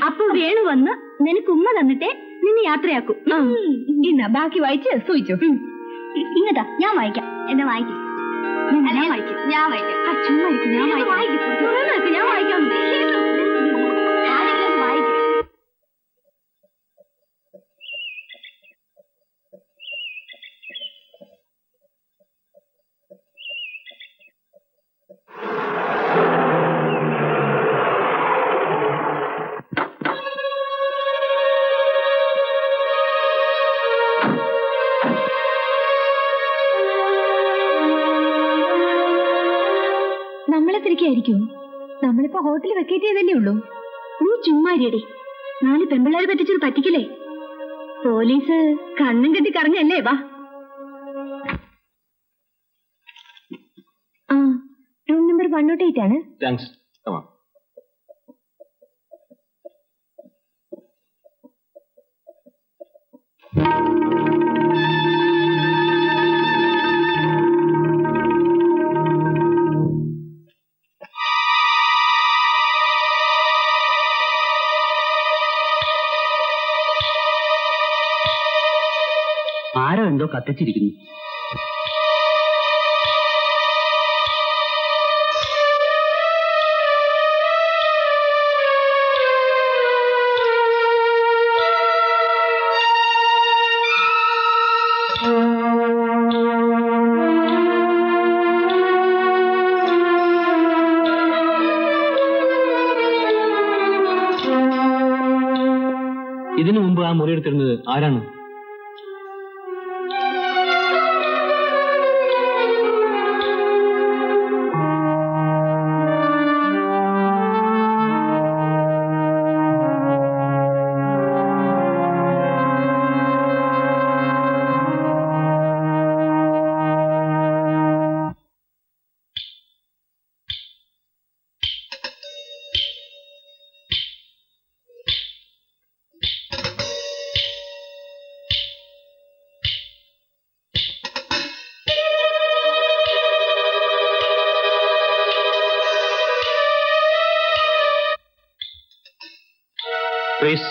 അപ്പൊ വേണു വന്ന് നിനക്ക് ഉമ്മ തന്നിട്ടേ നിന്നെ യാത്രയാക്കും. ഇന്നാ ബാക്കി വായിച്ച് സൂചിച്ചു. ഇങ്ങതാ, ഞാൻ വായിക്കാം. എന്നെ വായിക്കും. ഞാൻ വായിക്കും. ചുമ്മാ ഇരിക്കും. ഞാൻ വായിക്കാം. ഞാൻ വായിക്കാം. നമ്മളെ തിരിക്കായിരിക്കും. നമ്മളിപ്പോ ഹോട്ടൽ വെക്കേറ്റ് ചെയ്തല്ലേ ഉള്ളൂ. നീ ചുമ്മാരിയടി. 4 പെമ്പിള്ളേരെ പറ്റിച്ചത് പറ്റിക്കില്ലേ? പോലീസ് കണ്ണും കെട്ടി കറങ്ങല്ലേ. വാ. ആ, റൂം നമ്പർ 108 ആണ്. താങ്ക്സ്. ആരോ എന്തോ കത്തിച്ചിരിക്കുന്നു. ഇതിനു മുമ്പ് ആ മുറിയെടുത്തിരുന്നത് ആരാണ്? Please.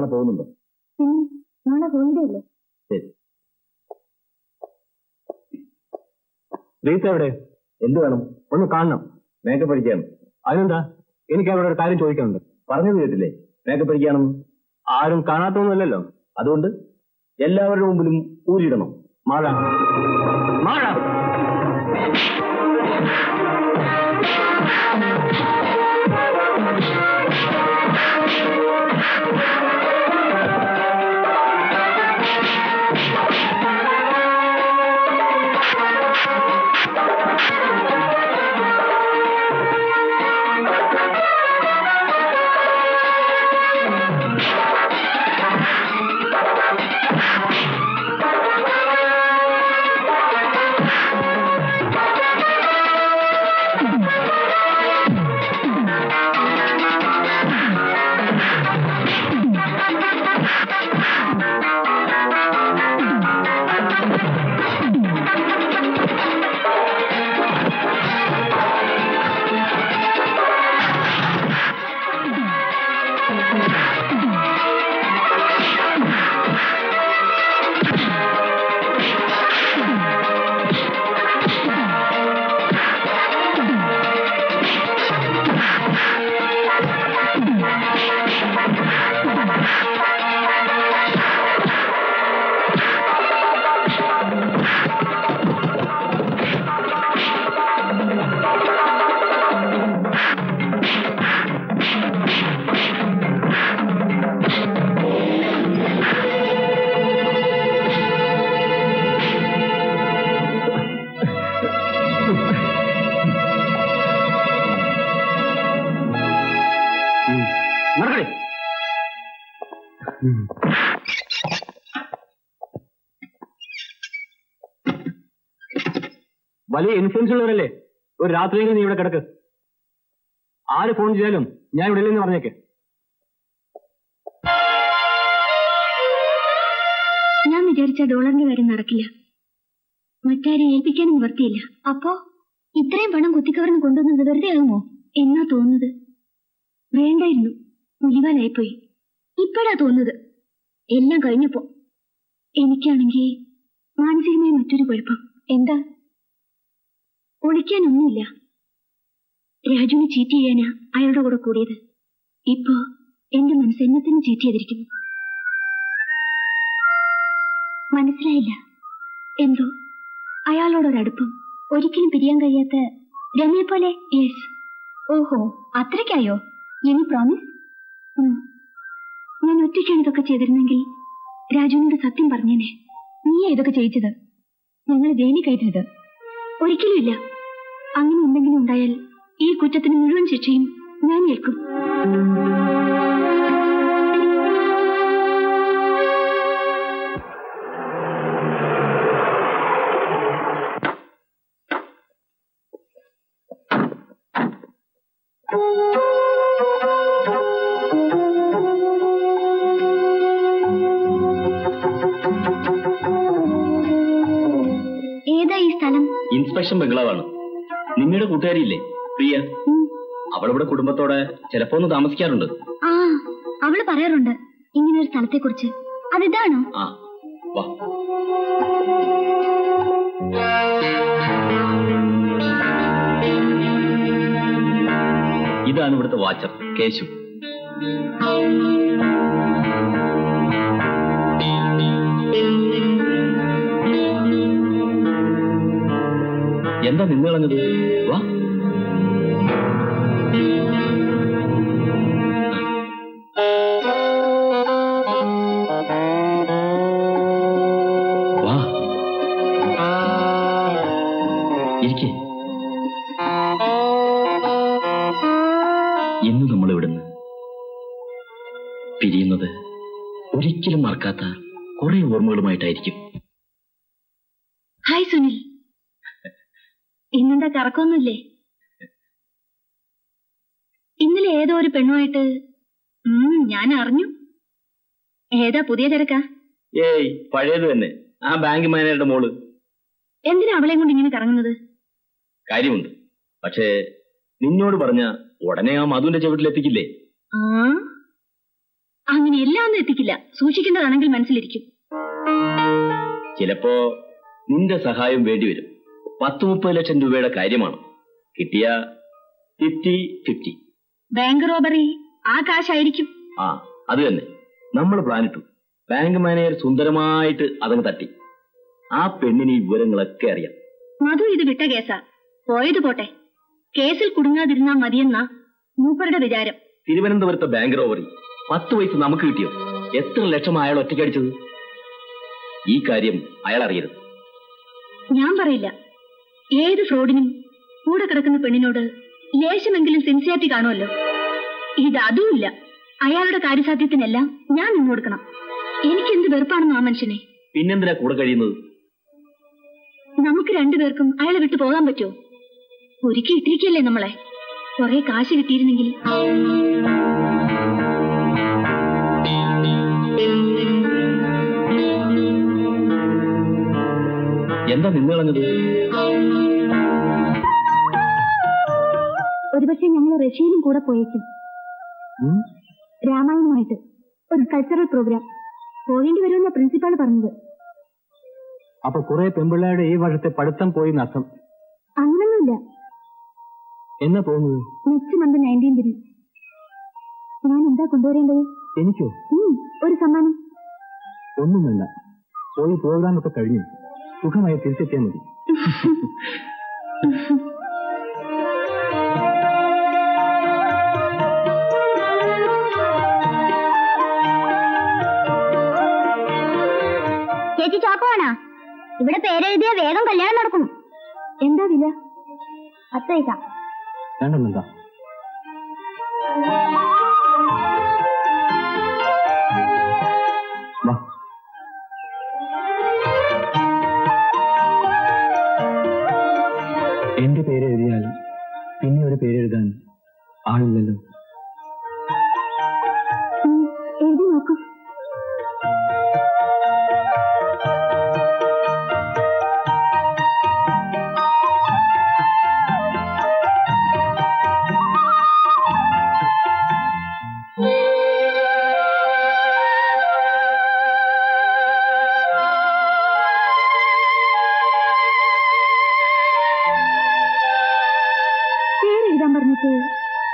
നാളെ പോകുന്നുണ്ടോ? നാളെ ഹോളിഡേ. ശരി. റീത്ത എവിടെ? എന്ത് വേണം? ഒന്ന് കാണണം. മേക്കപ്പ് അടിക്കാണ്. അതിനെന്താ? എനിക്ക് അവിടെ ഒരു കാര്യം ചോദിക്കാനുണ്ട്. പറഞ്ഞത് കേട്ടില്ലേ? മേക്കപ്പ് അടിക്കാണെന്ന്. ആരും കാണാത്തൊന്നുമല്ലല്ലോ. അതുകൊണ്ട് എല്ലാവരുടെ മുമ്പിലും ഊരിടണം. മാഴ മാഴ വലിയ ഇൻഫ്ലുവൻസ് ഉള്ളവരല്ലേ? ഒരു രാത്രിയിൽ നീ ഇവിടെ കിടക്ക്. ആര് ഫോൺ ചെയ്താലും ഞാൻ ഇവിടെ ഇല്ലെന്ന് പറഞ്ഞേക്ക്. ഞാൻ വിചാരിച്ച ഡോളറിന്റെ കാര്യം നടക്കില്ല. മറ്റാരെ ഏൽപ്പിക്കാനും നിവർത്തിയില്ല. അപ്പോ ഇത്രയും പണം കുത്തിക്കവർന്ന് കൊണ്ടുവന്നത് വെറുതെ ആകുമോ എന്നാ തോന്നുന്നത്. വേണ്ടായിരുന്നു, മുലിവാലായിപ്പോയി. ഇപ്പോഴാ തോന്നുന്നത്. എല്ലാം കഴിഞ്ഞപ്പോ. എനിക്കാണെങ്കിൽ മാനസികമായി മറ്റൊരു കുഴപ്പം. എന്താ? ഒളിക്കാനൊന്നുമില്ല. രാജുവിനെ ചീറ്റ് ചെയ്യാനാ അയാളുടെ കൂടെ കൂടിയത്. ഇപ്പോ എന്റെ മനസ്സ് എന്നെ തന്നെ ചീറ്റ് ചെയ്തിരിക്കുന്നു. മനസ്സിലായില്ല. എന്തോ അയാളോടൊരടുപ്പം, ഒരിക്കലും പിരിയാൻ കഴിയാത്ത രമയെ പോലെ. യെസ്. ഓഹോ, അത്രയ്ക്കായോ? ഇനി പ്രോമിസ്? ഞാൻ ഒറ്റയ്ക്കാണ് ഇതൊക്കെ ചെയ്തിരുന്നെങ്കിൽ രാജുവിനോട് സത്യം പറഞ്ഞേനെ. നീയാ ഇതൊക്കെ ചെയ്യിച്ചത്, ഞങ്ങൾ ജയിലിൽ കയറ്റരുത്. ഒരിക്കലുമില്ല. അങ്ങനെ എന്തെങ്കിലും ഉണ്ടായാൽ ഈ കുറ്റത്തിന് മുഴുവൻ ശിക്ഷയും ഞാൻ ഏൽക്കും. ഏതാ ഈ സ്ഥലം? ഇൻസ്പെക്ഷൻ ബംഗ്ലാവാണ്. നിമ്മയുടെ കൂട്ടുകാരിയില്ലേ പ്രിയ? അവളിവിടെ കുടുംബത്തോടെ ചിലപ്പോ ഒന്ന് താമസിക്കാറുണ്ട്. ആ, അവള് പറയാറുണ്ട് ഇങ്ങനെ ഒരു സ്ഥലത്തെ കുറിച്ച്. അതിതാണോ? ആ, വാ. ഇതാണ് ഇവിടുത്തെ വാച്ചർ കേശു. എന്താ നിന്ന് കളഞ്ഞത്? വാ. വാ, ഇരിക്കേ. ഇന്ന് നമ്മൾ ഇവിടുന്ന് പിരിയുന്നത് ഒരിക്കലും മറക്കാത്ത കുറെ ഓർമ്മകളുമായിട്ടായിരിക്കും. ഹായ് സുനിൽ, ഇന്നെന്താ കറക്കൊന്നുമില്ലേ? ഇന്നലെ ഏതോ ഒരു പെണ്ണുമായിട്ട് ഞാൻ അറിഞ്ഞു. ഏതാ പുതിയ തിരക്കാ? ഏയ്, പഴയത് തന്നെ. ആ ബാങ്ക് മാനേജറുടെ മോള്. എന്തിനാ അവളെയും കൊണ്ട് ഇങ്ങനെ കറങ്ങുന്നത്? കാര്യമുണ്ട്. പക്ഷേ നിന്നോട് പറഞ്ഞ ഉടനെ ആ മധുവിന്റെ ചവിട്ടിലെത്തിക്കില്ലേ? ആ, അങ്ങനെ എല്ലാം ഒന്നും എത്തിക്കില്ല. സൂക്ഷിക്കേണ്ടതാണെങ്കിൽ മനസ്സിലിരിക്കും. ചിലപ്പോ നിന്റെ സഹായം വേണ്ടിവരും. 10-30 ലക്ഷം രൂപയുടെ കാര്യമാണ്. കിട്ടിയ 50-50. ബാങ്ക് റോബറി ആ കാശായിരിക്കും. ആ അത് തന്നെ. നമ്മൾ പ്ലാനിട്ടു. ബാങ്ക് മാനേജർ സുന്ദരമായിട്ട് അതങ്ങ് തട്ടി. ആ പെണ്ണിന് ഈ വിവരങ്ങളൊക്കെ അറിയാം. മധു ഇത് വിട്ട കേസാ. പോയത് പോട്ടെ. കേസിൽ കുടുങ്ങാതിരുന്നാ മതിയെന്നാ മൂപ്പരുടെ വിചാരം. തിരുവനന്തപുരത്തെ ബാങ്ക് റോബറി 10 പൈസ നമുക്ക് കിട്ടിയോ? എത്ര ലക്ഷം അയാൾ ഒറ്റയ്ക്കടിച്ചത്? ഈ കാര്യം അയാൾ അറിയരുത്. ഞാൻ പറയില്ല. ഏത് ഫ്രോഡിനും കൂടെ കിടക്കുന്ന പെണ്ണിനോട് ലേശമെങ്കിലും സിൻസിയാരിറ്റി കാണുമല്ലോ. ഇത് അതുമില്ല. അയാളുടെ കാര്യസാധ്യത്തിനെല്ലാം ഞാൻ നിന്ന് കൊടുക്കണം. എനിക്കെന്ത് വെറുപ്പാണെന്നോ ആ മനുഷ്യനെ. പിന്നെന്തിനാ കൂടെ കഴിയുന്നത്? നമുക്ക് രണ്ടുപേർക്കും അയാളെ വിട്ടു പോകാൻ പറ്റുമോ? ഒരുക്കി ഇട്ടിരിക്കല്ലേ നമ്മളെ. കുറെ കാശ് കിട്ടിയിരുന്നെങ്കിൽ. എന്താ നിന്ന് കളഞ്ഞത്? ഒരുപക്ഷെ ഞങ്ങൾ റഷ്യയിലും കൂടെ പോയേക്കും. രാമായണമായിട്ട് ഒരു കൾച്ചറൽ പ്രോഗ്രാം പോകേണ്ടി വരുമെന്ന പ്രിൻസിപ്പാൾ പറഞ്ഞത്. അപ്പൊ കുറെ പെൺപിള്ളേരുടെ ഈ വർഷത്തെ പഠിത്തം പോയി നഷ്ടം. അങ്ങനൊന്നുമില്ല. എന്നാ പോകുന്നത്? Next month 19th. ഞാൻ എന്താ കൊണ്ടുവരേണ്ടത്? എനിക്കോ? ഒരു സമ്മാനം. ഒന്നും വേണ്ട. പോയി പ്രോഗ്രാമൊക്കെ കഴിഞ്ഞു സുഖമായി തിരിച്ചെത്തിയാൽ മതി. ചേച്ചി ചോക്കോണാ? ഇവിടെ പേരെഴുതിയ വേഗം കല്യാണം നടക്കും. എന്താ വില? 10 പൈസ. വേണ്ടെന്നെന്താ? വാ. എന്റെ പേരെഴുതിയാൽ പിന്നെ ഒരു പേരെഴുതാൻ ആളില്ലല്ലോ. എഴുതി നോക്കൂ.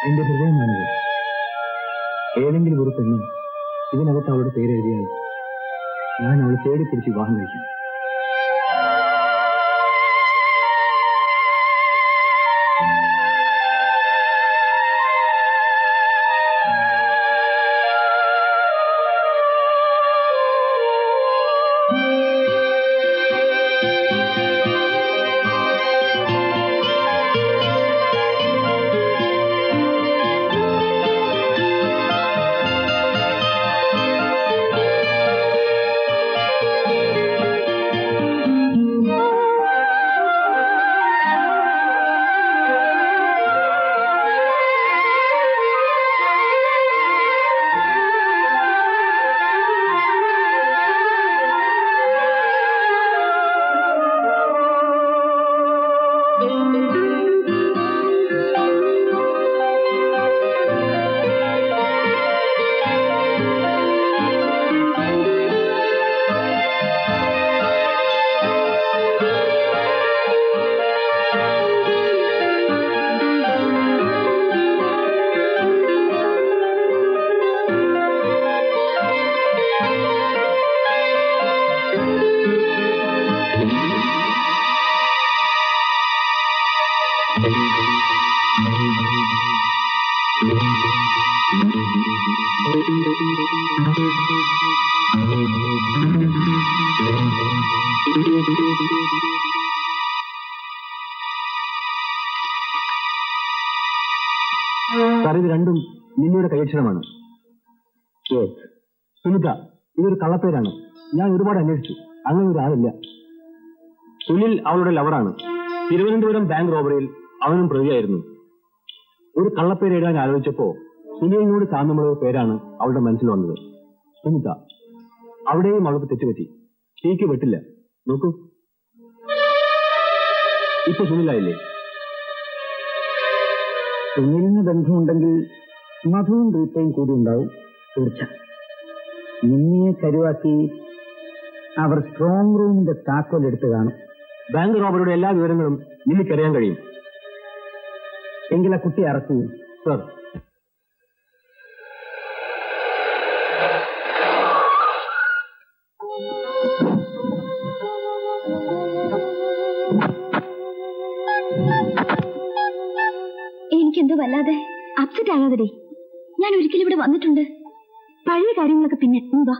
എന്റെ ഹൃദയമാണിത്. ഏതെങ്കിലും ഒരു പെണ്ണ് ഇതിനകത്ത് അവളുടെ പേരെഴുതിയാൽ ഞാൻ അവളെ തേടിപ്പിടിച്ച് വിവാഹം കഴിക്കും. സാർ, ഇത് രണ്ടും നിന്നയുടെ കൈയക്ഷരമാണ്. സുനിത, ഇതൊരു കള്ളപ്പേരാണ്. ഞാൻ ഒരുപാട് അന്വേഷിച്ചു. അങ്ങനെ ഒരാളില്ല. സുനിൽ അവളുടെ ലവറാണ്. തിരുവനന്തപുരം ബാങ്ക് റോബറിയിൽ അവനും പ്രതിയായിരുന്നു. ഒരു കള്ളപ്പേര് എഴുതാൻ ആലോചിച്ചപ്പോ സുനിലിനോട് സാമ്യമുള്ള പേരാണ് അവളുടെ മനസ്സിൽ വന്നത്. സുനിത. അവിടെയും അവൾക്ക് തെറ്റുപറ്റി. തീക്ക് വെട്ടില്ല. നോക്കൂ, ഇപ്പൊ സുനിലായില്ലേ? സുനിലിന് ബന്ധമുണ്ടെങ്കിൽ മധുവും റീത്തയും കൂടി ഉണ്ടാവും. തീർച്ച. നിന്നെ കരുവാക്കി അവർ സ്ട്രോങ് റൂമിന്റെ താക്കോൽ എടുത്ത് കാണും. ബാങ്ക് റോബറിയുടെ എല്ലാ വിവരങ്ങളും നിനക്കറിയാൻ കഴിയും. എങ്കിൽ ആ കുട്ടി അറസ്റ്റ് ചെയ്യും. സർ, എനിക്കെന്തോ വല്ലാതെ അപ്സെറ്റ് ആകാതെ. ഞാൻ ഒരിക്കലും ഇവിടെ വന്നിട്ടുണ്ട്. പഴയ കാര്യങ്ങളൊക്കെ പിന്നെ വാ.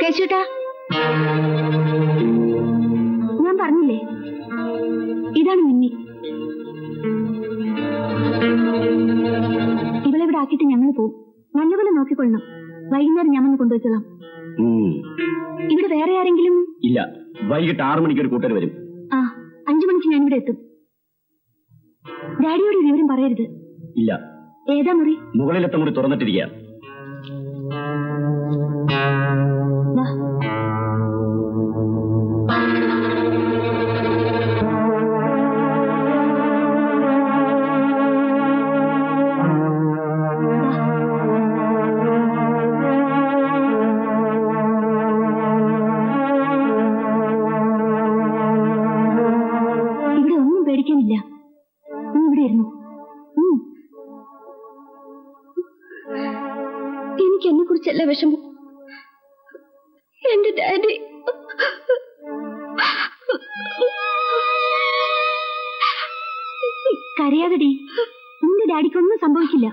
കേശുട്ടാ, ഞാൻ പറഞ്ഞില്ലേ, ഇതാണ് മിന്നി. ഇവളെവിടെ ആക്കിയിട്ട് ഞങ്ങൾ പോവും. നല്ലപോലെ നോക്കിക്കൊള്ളണം. വൈകുന്നേരം ഞാൻ വന്ന് കൊണ്ടുവച്ചോളാം. ഇവിടെ വേറെ ആരെങ്കിലും? ഇല്ല, വൈകിട്ട് 6 മണിക്ക് ഒരു കൂട്ടർ വരും. 5 മണിക്ക് ഞാൻ ഇവിടെ എത്തും. ഡാഡിയോട് വിവരം പറയരുത്. ഇല്ല. ഏതാ മുറി? മുകളിലത്തെ മുറി തുറന്നിട്ടിരിക്കുക. എനിക്ക് എന്നെ കുറിച്ചല്ല വിഷമം. എന്റെ ഡാഡി കരയാതടി. നിന്റെ ഡാഡിക്കൊന്നും സംഭവിക്കില്ല.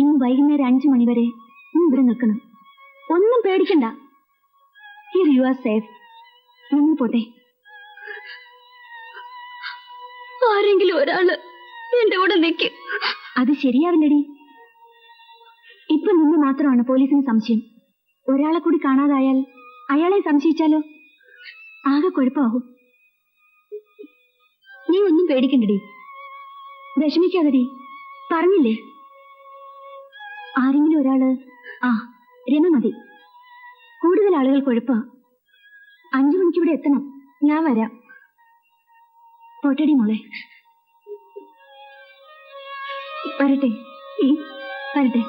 ഇന്ന് വൈകുന്നേരം 5 മണി വരെ നീ ഇവിടെ നിൽക്കണം. ഒന്നും പേടിക്കണ്ട. Here you are safe. നിങ്ങൾ പോട്ടെ. ആരെങ്കിലും ഒരാള് എന്റെ കൂടെ നിൽക്ക്. അത് ശരിയാവില്ലടി. ഇപ്പൊ നിന്ന് മാത്രമാണ് പോലീസിന് സംശയം. ഒരാളെ കൂടി കാണാതായാൽ അയാളെ സംശയിച്ചാലോ? ആകെ കുഴപ്പമാകും. നീ ഒന്നും പേടിക്കണ്ടടി. വിഷമിക്കാതെടി. പറഞ്ഞില്ലേ, ആരെങ്കിലും ഒരാള്. രമ മതി. കൂടുതൽ ആളുകൾ കുഴപ്പാ. 5 മണിക്ക് ഇവിടെ എത്തണം. ഞാൻ വരാം. പോട്ടടി മോളെ. വരട്ടെ. വരട്ടെ.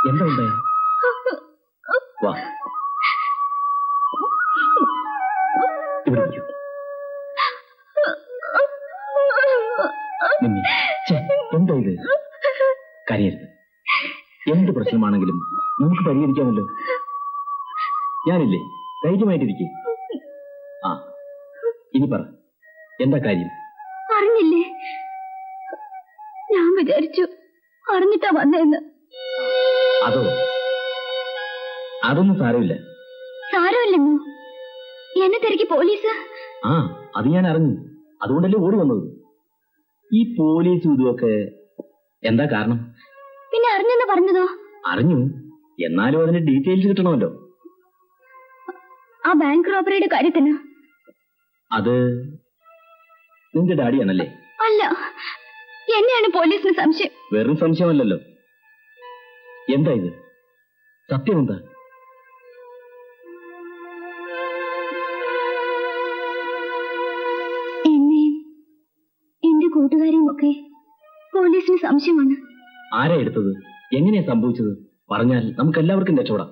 എന്താ ഉണ്ടായി? വാ, ഇവിടെ ഇരിക്കൂ. എന്താ ഇത്? കരയരുത്. എന്ത് പ്രശ്നമാണെങ്കിലും നമുക്ക് പരിഹരിക്കാമല്ലോ. ഞാനില്ലേ, ധൈര്യമായിട്ടിരിക്കേ. ഇനി പറ, എന്താ കാര്യം? അറിഞ്ഞില്ലേ? ഞാൻ വിചാരിച്ചു അറിഞ്ഞിട്ടാ വന്നേന്ന്. അതോ? അതൊന്നും സാരമില്ല. സാരമില്ലെന്നോ? എന്നെ തിരക്കി പോലീസ്? ആ, അത് ഞാൻ അറിഞ്ഞു. അതുകൊണ്ടല്ലേ ഓടി വന്നത്. ഈ പോലീസും ഇതുമൊക്കെ എന്താ കാരണം? പിന്നെ അറിഞ്ഞെന്ന് പറഞ്ഞതോ? അറിഞ്ഞു, എന്നാലും അതിന് ഡീറ്റെയിൽസ് കിട്ടണമല്ലോ. ആ ബാങ്ക് റോബറിയുടെ കാര്യത്തിന്? അത് നിന്റെ ഡാഡിയാണല്ലേ? അല്ല, എന്നെയാണ് പോലീസിന് സംശയം. വെറും സംശയമല്ലല്ലോ. എന്താ ഇത്? സത്യം എന്താ? എന്നെയും എന്റെ കൂട്ടുകാരെയും ഒക്കെ പോലീസിന് സംശയമാണ്. ആരാ എടുത്തത്? എങ്ങനെയാ സംഭവിച്ചത്? പറഞ്ഞാൽ നമുക്ക് എല്ലാവർക്കും രക്ഷപ്പെടാം.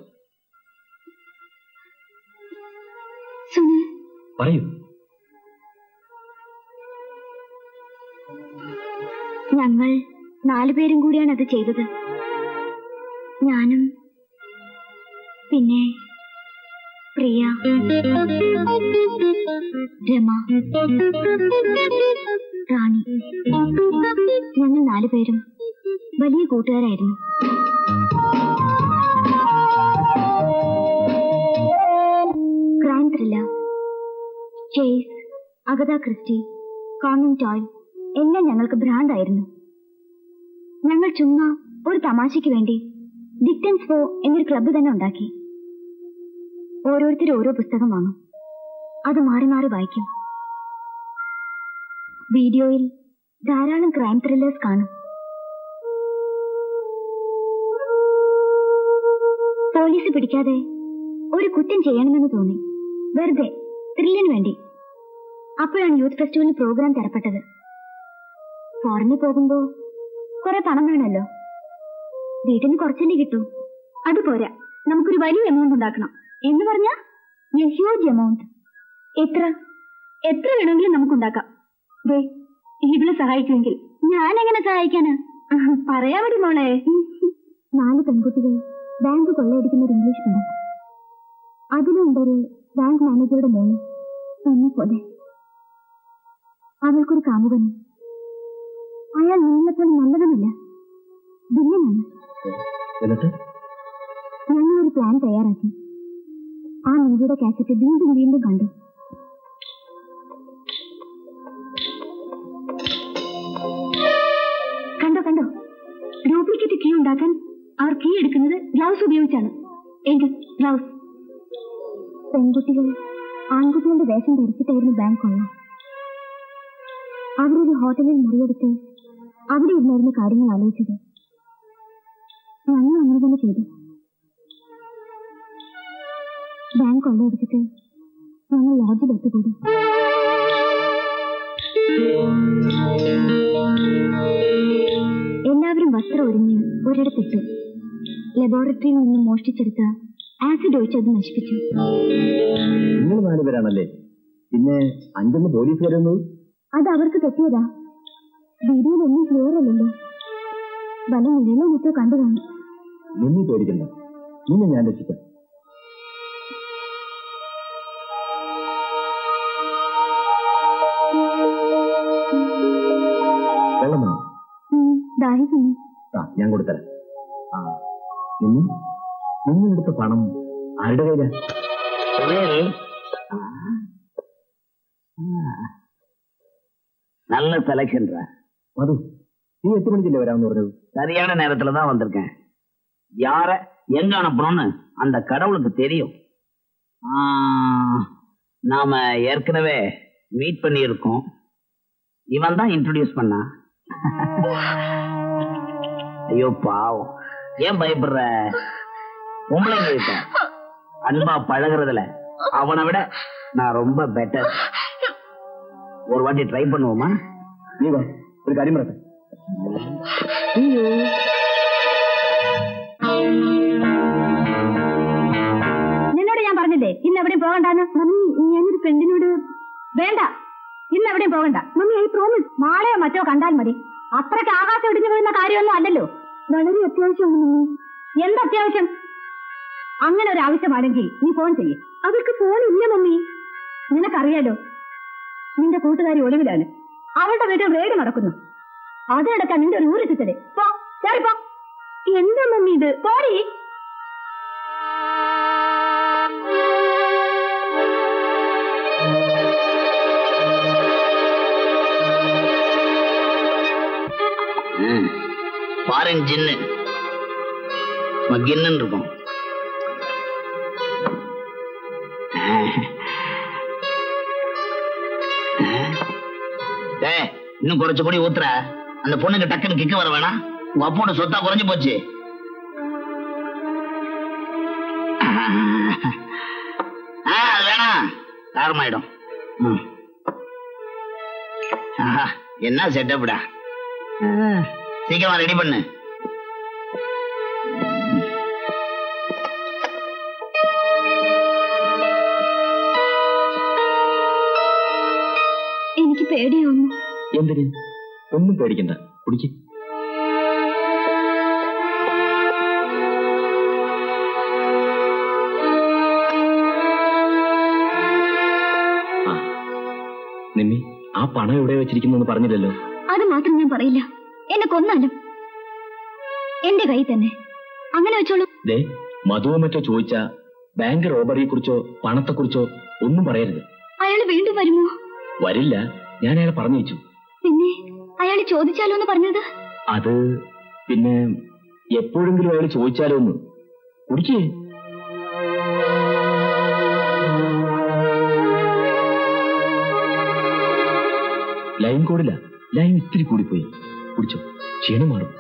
സുനിൽ, പറയൂ. ഞങ്ങൾ 4 പേരും കൂടിയാണ് അത് ചെയ്തത്. ഞാനും പിന്നെ പ്രിയ, രമ, റാണി. ഞങ്ങൾ 4 പേരും വലിയ കൂട്ടുകാരായിരുന്നു. Crime thriller, chase, Agatha Christie, Conan Doyle എല്ലാം ഞങ്ങൾക്ക് ഭ്രാന്തായിരുന്നു. ഞങ്ങൾ ചുമ്മാ ഒരു തമാശയ്ക്ക് വേണ്ടി ഡിക്റ്റൻസ് ഫോ എന്നൊരു ക്ലബ്ബ് തന്നെ ഉണ്ടാക്കി. ഓരോരുത്തരും ഓരോ പുസ്തകം വാങ്ങും, അത് മാറി മാറി വായിക്കും. വീഡിയോയിൽ ധാരാളം ക്രൈം ത്രില്ലേഴ്സ് കാണും. പോലീസ് പിടിക്കാതെ ഒരു കുറ്റം ചെയ്യണമെന്ന് തോന്നി, വെറുതെ ത്രില്ലിന് വേണ്ടി. അപ്പോഴാണ് യൂത്ത് ഫെസ്റ്റിവലിന് പ്രോഗ്രാം തരപ്പെട്ടത്. ഫോറിന് പോകുമ്പോ കുറെ പണം വേണമല്ലോ. വീട്ടിൽ നിന്ന് കുറച്ചല്ലേ കിട്ടൂ. അതുപോരാ, നമുക്കൊരു വലിയ എമൗണ്ട് ഉണ്ടാക്കണം. എന്ന് പറഞ്ഞാ ഹ്യൂജ് എമൗണ്ട്. എത്ര വേണമെങ്കിലും നമുക്കുണ്ടാക്കാം. ഇതിനെ സഹായിക്കുമെങ്കിൽ ഞാൻ എങ്ങനെ സഹായിക്കാനാ? പറയാ മതി മോളെ. 4 പെൺകുട്ടികൾ ബാങ്ക് കൊള്ളയടിക്കുന്ന ഒരു ഇംഗ്ലീഷ് പടം. അതിലുണ്ടൊരു ബാങ്ക് മാനേജറുടെ മോള് എന്നെ പോലെ. അവൾക്കൊരു കാമുകനും. അയാൾ നിങ്ങളെപ്പോലെ നല്ലവനല്ല, വില്ലനാണ്. ഞങ്ങളൊരു പ്ലാൻ തയ്യാറാക്കി. ആ മൂവിയുടെ കാസറ്റ് വീണ്ടും വീണ്ടും കണ്ടു. കണ്ടോ ഡ്യൂപ്ലിക്കേറ്റ് കീ ഉണ്ടാക്കാൻ അവർ കീ എടുക്കുന്നത് ഗ്ലൗസ് ഉപയോഗിച്ചാണ്. എങ്കിൽ ഗ്ലൗസ്. പെൺകുട്ടികൾ ആൺകുട്ടികളുടെ വേഷം ധരിച്ചിട്ടായിരുന്നു ബാങ്ക് കൊള്ള. അവരൊരു ഹോട്ടലിൽ മുറിയെടുത്ത് അവിടെ ഇരുന്നായിരുന്നു കാര്യങ്ങൾ ആലോചിച്ചത്. ഞങ്ങൾ അങ്ങനെ തന്നെ ചെയ്തു. ബാങ്ക് കൊള്ളയെടുത്തിട്ട് ഞങ്ങൾ ലോഡ്ജിൽ ഒത്തുകൂടി. എല്ലാവരും വസ്ത്രം ഒരിഞ്ഞ് ഒരിടത്തിട്ടു. ലബോറട്ടറിയിൽ നിന്നും മോഷ്ടിച്ചെടുത്ത ആസിഡ് ഒഴിച്ച് അത് നശിപ്പിച്ചു. നിങ്ങൾ 4 പേരാണല്ലേ? പിന്നെ 5 പോലീസുകാരുന്നത്? അത് അവർക്ക് തെറ്റിയതാ. വീഡിയോയിൽ ഒന്നും ക്ലിയർ അല്ലല്ലോ. വല മുഴുവൻ മുറ്റോ കണ്ടു കാണും. നിന്നെ പേടിക്കണ്ട, നിന്നെ ഞാൻ രക്ഷിക്കാം. വെള്ളം വേണം? ദാഹിക്കുന്നു. ഞാൻ കൊടുത്തരാം. നിങ്ങളെടുത്ത പണം ആരുടെ കയ്യിലാ? நல்ல செலக்ஷன். மது, நீ 8 மணிக்கு வராம வருது? சரியான நேரத்துல தான் வந்திருக்கேன். யார எங்க அனுப்பணும்னு அந்த கடவுளுக்கு தெரியும். நாம ஏற்கனவே மீட் பண்ணி இருக்கோம். இவன் தான் இன்ட்ரோடியூஸ் பண்ணா. ஐயோ பாவம், ஏன் பயப்படுற? பொம்பளைங்க கிட்ட அன்பா பழகுறதுல அவனை விட நான் ரொம்ப பெட்டர். ஒரு வாட்டி ட்ரை பண்ணுவோமா? நீ வா, ஒரு காரியம் நடக்க. നിന്നോട് ഞാൻ പറഞ്ഞില്ലേ ഇന്ന് എവിടെയും പോകണ്ടെന്ന്? മമ്മി, ഞാനൊരു ഫ്രണ്ടിനോട് വേണ്ട, ഇന്ന് എവിടെയും പോകണ്ട മമ്മി. I promise. നാളെയോ മറ്റോ കണ്ടാൽ മതി. അത്രയ്ക്ക് ആകാശം ഇടിഞ്ഞു വീഴുന്ന കാര്യമൊന്നും അല്ലല്ലോ. വളരെ അത്യാവശ്യമാണ് മമ്മി. എന്ത് അത്യാവശ്യം? അങ്ങനെ ഒരു ആവശ്യമാണെങ്കിൽ നീ ഫോൺ ചെയ്യേ. അവർക്ക് ഫോണില്ല മമ്മി. നിനക്കറിയാലോ, നിന്റെ കൂട്ടുകാരി ഒളിവിലാണ്. അവളുടെ വീട്ടിൽ റെയ്ഡ് നടക്കുന്നു. അതിനടക്കാൻ നിന്റെ ഒരു ഊരെത്തിച്ചതേ. പോ, കേറിപ്പോ. എന്താ മമ്മി ഇത്? പോടി. ஃபாரின் ஜின்னு கின்னு இருக்கும். இன்னும் குறைச்சு கூடி ஊத்துற. அந்த பொண்ணுக்கு டக்குன்னு கிக்க வர வேணாம். உங்க அப்போட சொத்தா குறைஞ்சு போச்சு. அது வேணாம், காரமாயிடும். என்ன செட்டப்டா, சீக்கிரமா ரெடி பண்ணு. എനിക്ക് പേടിയാവുന്നു. എന്തിന്? ഒന്നും പേടിക്കണ്ട, കുടിക്ക്. നിമ്മി, ആ പണം എവിടെ വെച്ചിരിക്കുന്നു പറഞ്ഞില്ലല്ലോ. അത് മാത്രം ഞാൻ പറയില്ല. എന്നെ കൊന്നാലും എന്റെ കൈ തന്നെ. അങ്ങനെ വെച്ചോളൂ. ദേ, മധുവോ മറ്റോ ചോദിച്ച ബാങ്ക് റോബറിയെ കുറിച്ചോ പണത്തെ കുറിച്ചോ ഒന്നും പറയരുത്. അയാൾ വീണ്ടും വരുമോ? വരില്ല, ഞാൻ അയാളെ പറഞ്ഞു വെച്ചു. പിന്നെ അയാൾ ചോദിച്ചാലോ എന്ന് പറഞ്ഞത്? അത് പിന്നെ എപ്പോഴെങ്കിലും അയാൾ ചോദിച്ചാലോ ഒന്ന്. കുടിക്കേ. ലൈൻ കൂടില്ല, ലൈൻ ഇത്തിരി കൂടിപ്പോയി. കുടിച്ചോ, ക്ഷീണം മാറും.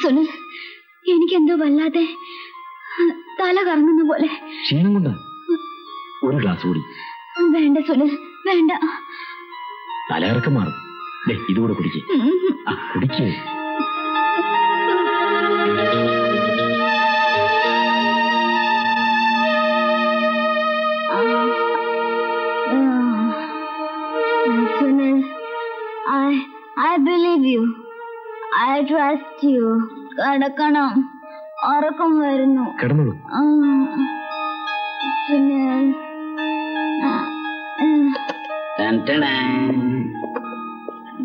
സുനിൽ, എനിക്കെന്തോ വല്ലാതെ തല കറങ്ങുന്ന പോലെ. ക്ഷീണം കൊണ്ടാ? ഒരു ഗ്ലാസ് കൂടി. വേണ്ട സുനിൽ, വേണ്ട. തലയിറക്കം മാറും. ഇതുകൂടെ കുടിക്കേ. കുടിക്കേ. Sunil, I believe you. I trust you. കിടക്കണം, ഉറക്കം വരുന്നു. കിടന്നോളൂ.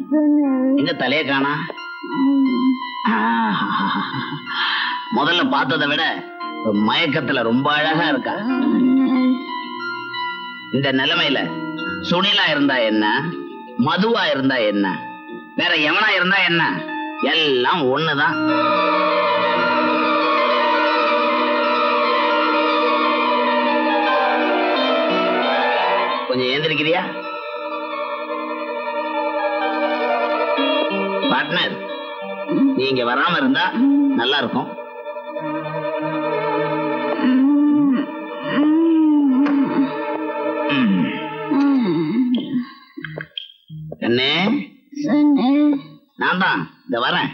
സുനിൽ, எங்க தலைய காணா? முதல்ல பார்த்ததை விட மயக்கத்துல ரொம்ப அழகா இருக்கா. இந்த நிலைமையில சுனிலா இருந்தா என்ன, மதுவா இருந்தா என்ன, வேற எவனா இருந்தா என்ன, எல்லாம் ஒண்ணுதான். கொஞ்சம் ஏந்திருக்கிறியா பார்ட்னர்? நீங்க வராம இருந்தா நல்லா இருக்கும். என்ன? நான் தான் இந்த வரேன்.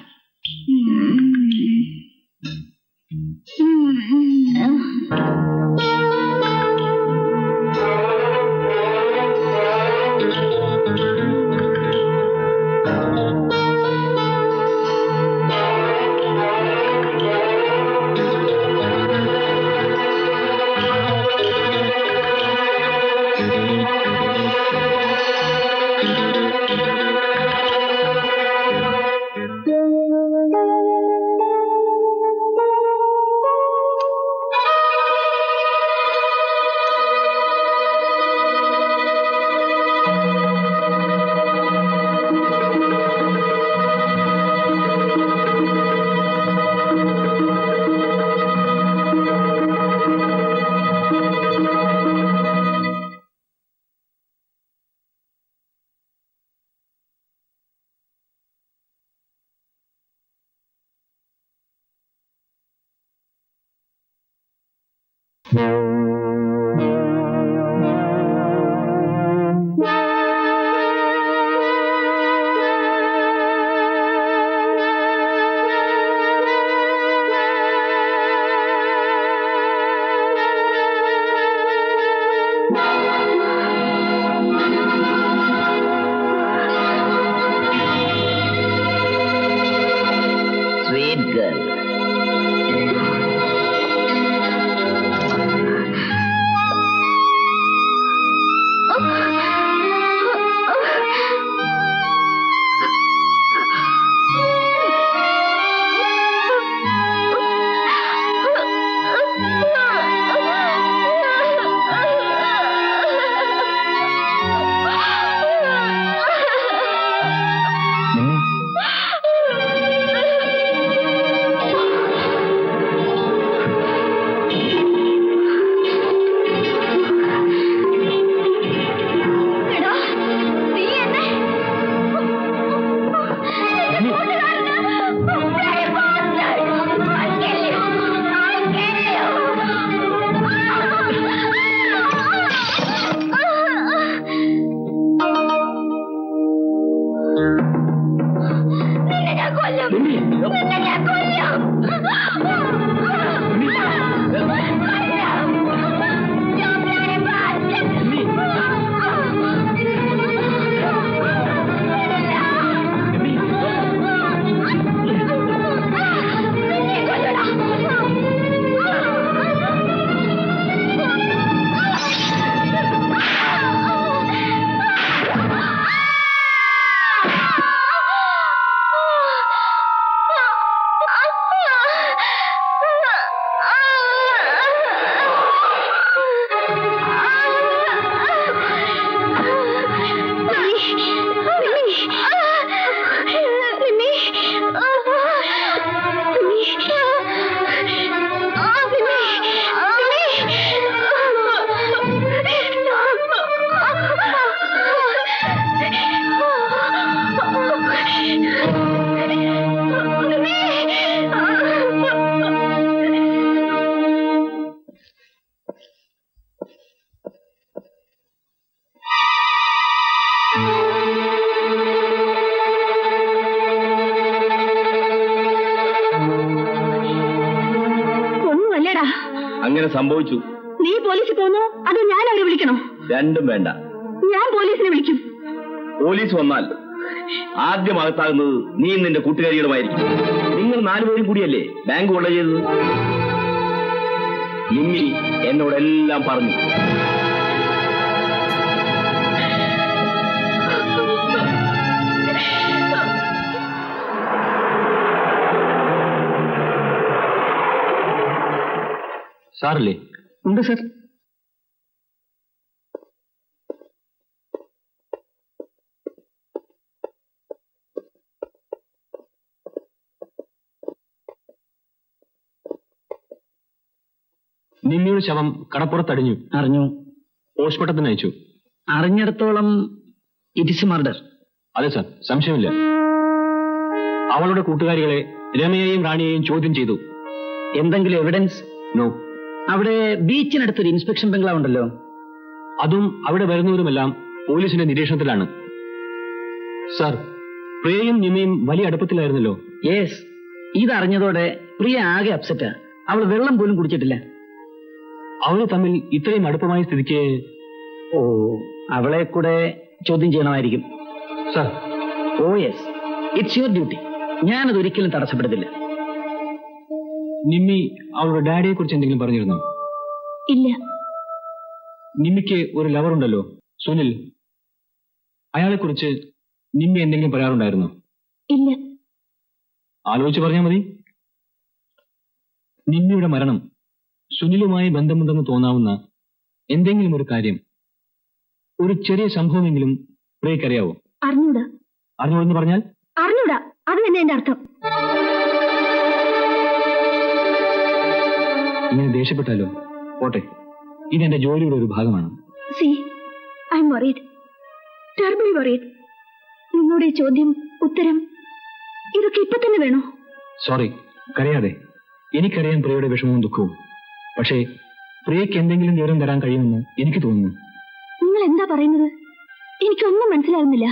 അങ്ങനെ സംഭവിച്ചു. നീ പോലീസിൽ പോന്നോ അതോ ഞാൻ അവരെ വിളിക്കണോ? രണ്ടും വേണ്ട. ഞാൻ പോലീസിനെ വിളിക്കും. പോലീസ് വന്നാൽ ആദ്യം അകത്താകുന്നത് നീ നിന്റെ കൂട്ടുകാരികളുമായിരിക്കും. നിങ്ങൾ 4 പേരും കൂടിയല്ലേ ബാങ്ക് കൊള്ള ചെയ്തത്? നിമ്മി എന്നോടെല്ലാം പറഞ്ഞു. സാറല്ലേ? ഉണ്ട് സർ. നിമ്മിയുടെ ശവം കടപ്പുറത്തടിഞ്ഞു. അറിഞ്ഞു. പോസ്റ്റ്മോർട്ടത്തിന് അയച്ചു. അറിഞ്ഞിടത്തോളം ഇറ്റ് ഇസ് മർഡർ. അതെ സാർ, സംശയമില്ല. അവളുടെ കൂട്ടുകാരികളെ രമയെയും റാണിയെയും ചോദ്യം ചെയ്തു. എന്തെങ്കിലും എവിഡൻസ്? നോ. അവിടെ ബീച്ചിനടുത്തൊരു ഇൻസ്പെക്ഷൻ ബംഗ്ലാവ് ഉണ്ടല്ലോ, അതും അവിടെ വരുന്നവരുമെല്ലാം പോലീസിന്റെ നിരീക്ഷണത്തിലാണ്. സാർ, പ്രിയയും നിമയും വലിയ അടുപ്പത്തിലായിരുന്നല്ലോ. യെസ്. ഇതറിഞ്ഞതോടെ പ്രിയ ആകെ അപ്സെറ്റാ. അവൾ വെള്ളം പോലും കുടിച്ചിട്ടില്ല. അവര് തമ്മിൽ ഇത്രയും അടുപ്പമായ സ്ഥിതിക്ക് അവളെ കൂടെ ചോദ്യം ചെയ്യണമായിരിക്കും. Sir. Oh yes, it's your duty. ഞാനത് ഒരിക്കലും തടസ്സപ്പെടുത്തില്ല. നിമ്മി അവളുടെ ഡാഡിയെ കുറിച്ച് എന്തെങ്കിലും പറഞ്ഞിരുന്നോ? ഇല്ല. നിമ്മിക്ക് ഒരു ലവർ ഉണ്ടല്ലോ, സുനിൽ. അയാളെ കുറിച്ച് നിമ്മി എന്തെങ്കിലും പറയാറുണ്ടായിരുന്നോ? ഇല്ല. ആലോചിച്ച് പറഞ്ഞാൽ മതി. നിമ്മിയുടെ മരണം സുനിലുമായി ബന്ധമുണ്ടെന്ന് തോന്നാവുന്ന എന്തെങ്കിലും ഒരു കാര്യം, ഒരു ചെറിയ സംഭവമെങ്കിലും പ്രിയക്കറിയാവോ? അറിഞ്ഞൂടാ. അറിഞ്ഞൂടെന്ന് പറഞ്ഞാൽ? അറിഞ്ഞൂടാ, അത് തന്നെ എന്റെ അർത്ഥം. ഇങ്ങനെ ദേഷ്യപ്പെട്ടാലോ? പോട്ടെ, ഇതെന്റെ ജോലിയുടെ ഒരു ഭാഗമാണ്. C, I M worried, terribly worried. നിങ്ങളുടെ ഈ ചോദ്യം, ഉത്തരം ഇതൊക്കെ ഇപ്പൊ തന്നെ വേണോ? സോറി, കരയാതെ. എനിക്കറിയാൻ പ്രിയയുടെ വിഷമവും ദുഃഖവും. പക്ഷേ പ്രിയയ്ക്ക് എന്തെങ്കിലും വിവരം തരാൻ കഴിയുമെന്ന് എനിക്ക് തോന്നുന്നു. നിങ്ങൾ എന്താ പറയുന്നത്? എനിക്കൊന്നും മനസ്സിലാകുന്നില്ല.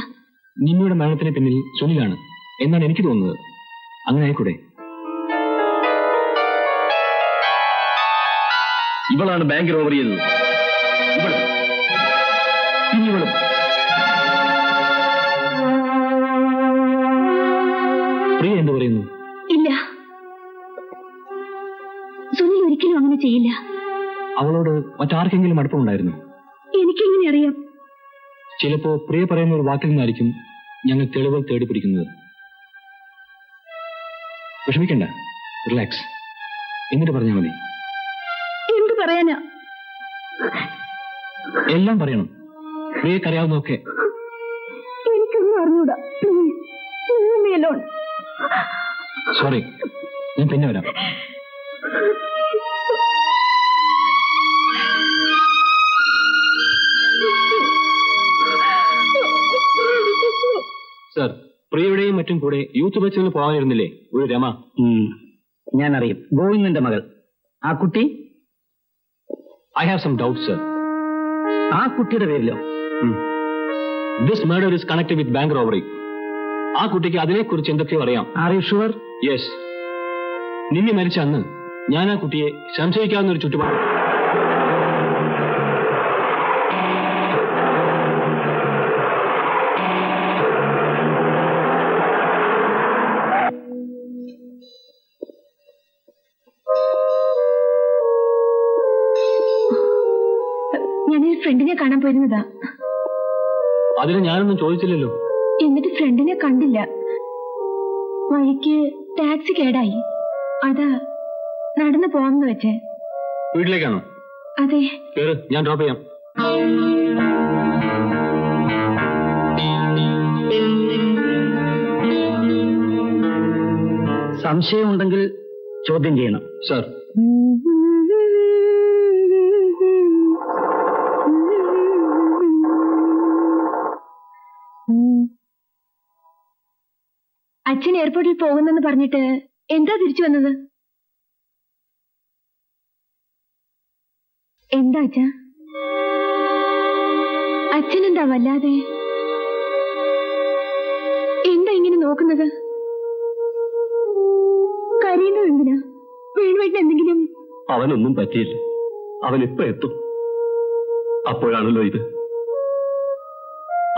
നിമ്മിയുടെ മരണത്തിന് പിന്നിൽ സുനിലാണ് എന്നാണ് എനിക്ക് തോന്നുന്നത്. അങ്ങനെ ആയിക്കൂടെ? ഇവളാണ് ബാങ്ക് റോബറി ചെയ്തത്. ഇവളും പ്രിയ എന്ത് പറയുന്നു? ഇല്ല, സുനിൽ ഒരിക്കലും അങ്ങനെ ചെയ്യില്ല. അവളോട് മറ്റാർക്കെങ്കിലും അടുപ്പമുണ്ടായിരുന്നു? എനിക്കെങ്ങനെ അറിയാം? ചിലപ്പോ പ്രിയ പറയുന്ന ഒരു വാക്കിൽ നിന്നായിരിക്കും ഞങ്ങൾ തെളിവുകൾ തേടിപ്പിടിക്കുന്നത്. വിഷമിക്കണ്ട, റിലാക്സ്. എന്നിട്ട് പറഞ്ഞാൽ മതി. എന്ത് പറയാനാ? എല്ലാം പറയണം, പ്രിയക്കറിയാവുന്നതൊക്കെ. എനിക്കൊന്നും അറിഞ്ഞൂടാ. സോറി, ഞാൻ പിന്നെ വരാം. സർ, പ്രിയയുടെയും മറ്റും കൂടെ യൂത്ത് ബസ്സിന് പോകാനിരുന്നില്ലേ ഒരു രമ? ഞാൻ അറിയും, ഗോവിന്ദന്റെ മകൾ. ആ കുട്ടി? I have some doubt sir. ആ കുട്ടിയുടെ പേരിലോ? This murder is connected with bank robbery. ആ കുട്ടിക്ക് അതിനെക്കുറിച്ച് എന്തൊക്കെയോ അറിയാം. Are you sure? യെസ്. നിന്നെ മരിച്ച അന്ന് ഞാൻ ആ കുട്ടിയെ സംശയിക്കാവുന്ന ഒരു ചുറ്റുപാട്. ഞാനൊരു ഫ്രണ്ടിനെ കാണാൻ പോയിരുന്നതാ. അതിന് ഞാനൊന്നും ചോദിച്ചില്ലല്ലോ. എന്നിട്ട് ഫ്രണ്ടിനെ കണ്ടില്ല. വഴിക്ക് ടാക്സി കേടായി. അതാ നടന്നു പോവാന്ന് വെച്ചേ. വീട്ടിലേക്കാണോ? അതെ. കേറ്, ഞാൻ ഡ്രോപ്പ് ചെയ്യാം. സംശയമുണ്ടെങ്കിൽ ചോദ്യം ചെയ്യണം. സർ. അച്ഛൻ എയർപോർട്ടിൽ പോകുന്നെന്ന് പറഞ്ഞിട്ട് എന്താ തിരിച്ചു വന്നത്? എന്താ അച്ഛാ? അച്ഛനെന്താ വല്ലാതെ? എന്താ ഇങ്ങനെ നോക്കുന്നത്? കരയുന്നത് എന്തിനാ? വേണുവേട്ടൻ എന്തെങ്കിലും? അവനൊന്നും പറ്റിയില്ല. അവൻ ഇപ്പൊ എത്തും. അപ്പോഴാണല്ലോ ഇത്.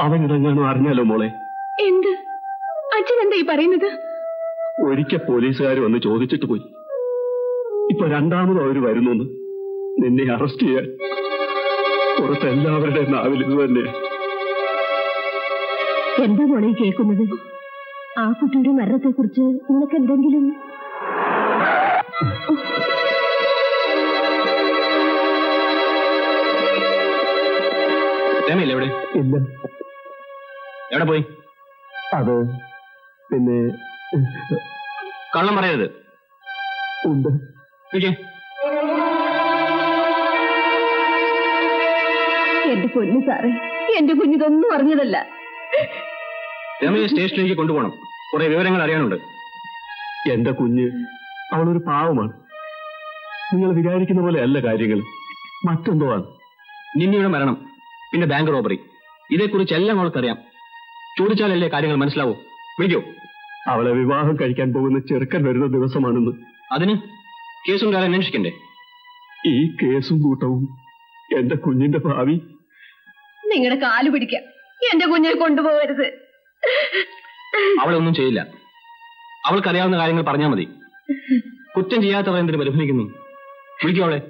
അവൻ ഇറങ്ങാനോ അറിഞ്ഞാലോ മോളെ? എന്ത്? അച്ഛൻ എന്താ ഈ പറയുന്നത്? ഒരിക്കൽ പോലീസുകാർ വന്ന് ചോദിച്ചിട്ട് പോയി. ഇപ്പൊ രണ്ടാമതും അവര് വരുന്നു നിന്നെ അറസ്റ്റ് ചെയ്യാൻ. പുറത്ത് എല്ലാവരുടെ നാവിൽ ഇത് തന്നെ. എന്താ മോളെ കേൾക്കുന്നത്? ആ കുട്ടിയുടെ മരണത്തെ കുറിച്ച് നിനക്ക് എന്തെങ്കിലും? എവിടെ? ഇല്ല. എവിടെ പോയി? അത് പിന്നെ കള്ളം പറയരുത്. ഉണ്ട്. എന്റെ പൊന്നു സാറേ, എന്റെ കുഞ്ഞിതൊന്നും അറിഞ്ഞതല്ല. രമയെ സ്റ്റേഷനിലേക്ക് കൊണ്ടുപോകണം. കുറെ വിവരങ്ങൾ അറിയാനുണ്ട്. എന്റെ കുഞ്ഞ് അവളൊരു പാവമാണ്. നിങ്ങൾ വിചാരിക്കുന്ന പോലെ അല്ല കാര്യങ്ങൾ. മറ്റെന്തോ ആണ്. നിന്നിയുടെ മരണം, പിന്നെ ബാങ്ക് റോബറി, ഇതേക്കുറിച്ചെല്ലാം അവൾക്കറിയാം. ചോദിച്ചാലല്ലേ കാര്യങ്ങൾ മനസ്സിലാവൂ. വിളിക്കൂ. അവളെ വിവാഹം കഴിക്കാൻ പോകുന്ന ചെറുക്കൻ വരുന്ന ദിവസമാണെന്ന്. അതിന് കേസും കാര്യം അന്വേഷിക്കണ്ടേ? ഈ കേസും കൂട്ടവും എന്റെ കുഞ്ഞിന്റെ ഭാവി. നിങ്ങളുടെ കാല് പിടിക്കാം. എന്റെ കുഞ്ഞിനെ കൊണ്ടുപോകരുത്. അവളൊന്നും ചെയ്യില്ല. അവൾക്കറിയാവുന്ന കാര്യങ്ങൾ പറഞ്ഞാൽ മതി. കുറ്റം ചെയ്യാത്തവർ എന്തിനു പരിഭ്രമിക്കുന്നു? വിളിക്കൂ അവളെ.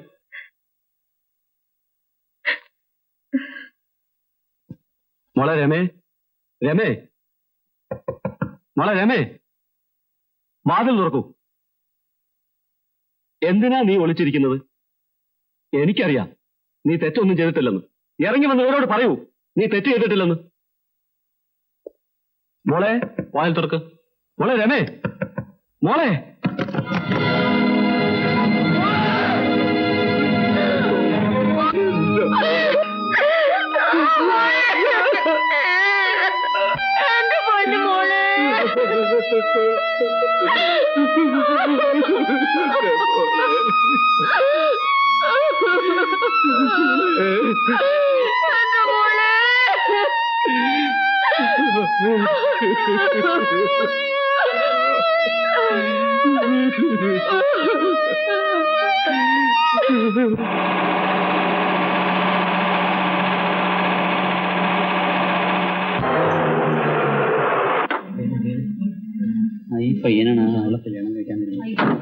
മോളെ രമേ, രമേ, മോളെ രമേ, വാതിൽ തുറക്കൂ. എന്തിനാ നീ ഒളിച്ചിരിക്കുന്നത്? എനിക്കറിയാം നീ തെറ്റൊന്നും ചെയ്തിട്ടില്ലെന്ന്. ഇറങ്ങി വന്ന് ഇവരോട് പറയൂ നീ തെറ്റ് ചെയ്തിട്ടില്ലെന്ന്. മോളെ വാതിൽ തുറക്ക്. മോളെ രമേ, മോളെ. ഈ പയ്യനാണ് അവളെ കല്യാണം കഴിക്കാൻ വരുന്നത്.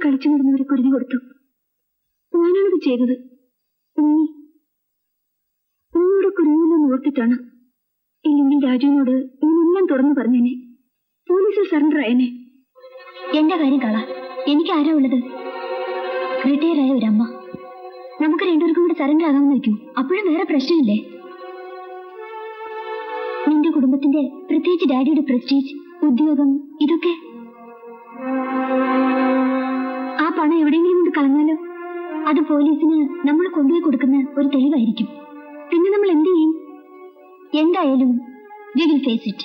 കളിച്ചു നടന്നവരെ കുരുതി കൊടുത്തു. ഞാനാണത് ചെയ്തത്. ഉണ്ണിയുടെ കുരുവിലെന്ന് ഓർത്തിട്ടാണ്. ഇല്ലെങ്കിൽ രാജുവിനോട് ഞാനെല്ലാം തുറന്നു പറഞ്ഞേനെ. പോലീസിൽ സറണ്ടർ ആയേനെ. എന്റെ കാര്യം കള. എനിക്ക് ആരാ ഉള്ളത്? റിട്ടയറായ ഒരമ്മ. നമുക്ക് രണ്ടുപേർക്കും കൂടെ സറണ്ടർ ആകാമെന്ന് വെക്കും. അപ്പോഴും വേറെ പ്രശ്നമില്ലേ? നിന്റെ കുടുംബത്തിന്റെ, പ്രത്യേകിച്ച് ഡാഡിയുടെ പ്രസ്റ്റീജ്, ഉദ്യോഗം, ഇതൊക്കെ. ആ പണം എവിടെയെങ്കിലും കൊണ്ട് കളഞ്ഞാലോ? അത് പോലീസിന് നമ്മൾ കൊണ്ടുപോയി കൊടുക്കുന്ന ഒരു തെളിവായിരിക്കും. പിന്നെ നമ്മൾ എന്ത് ചെയ്യും? എന്തായാലും we will face it.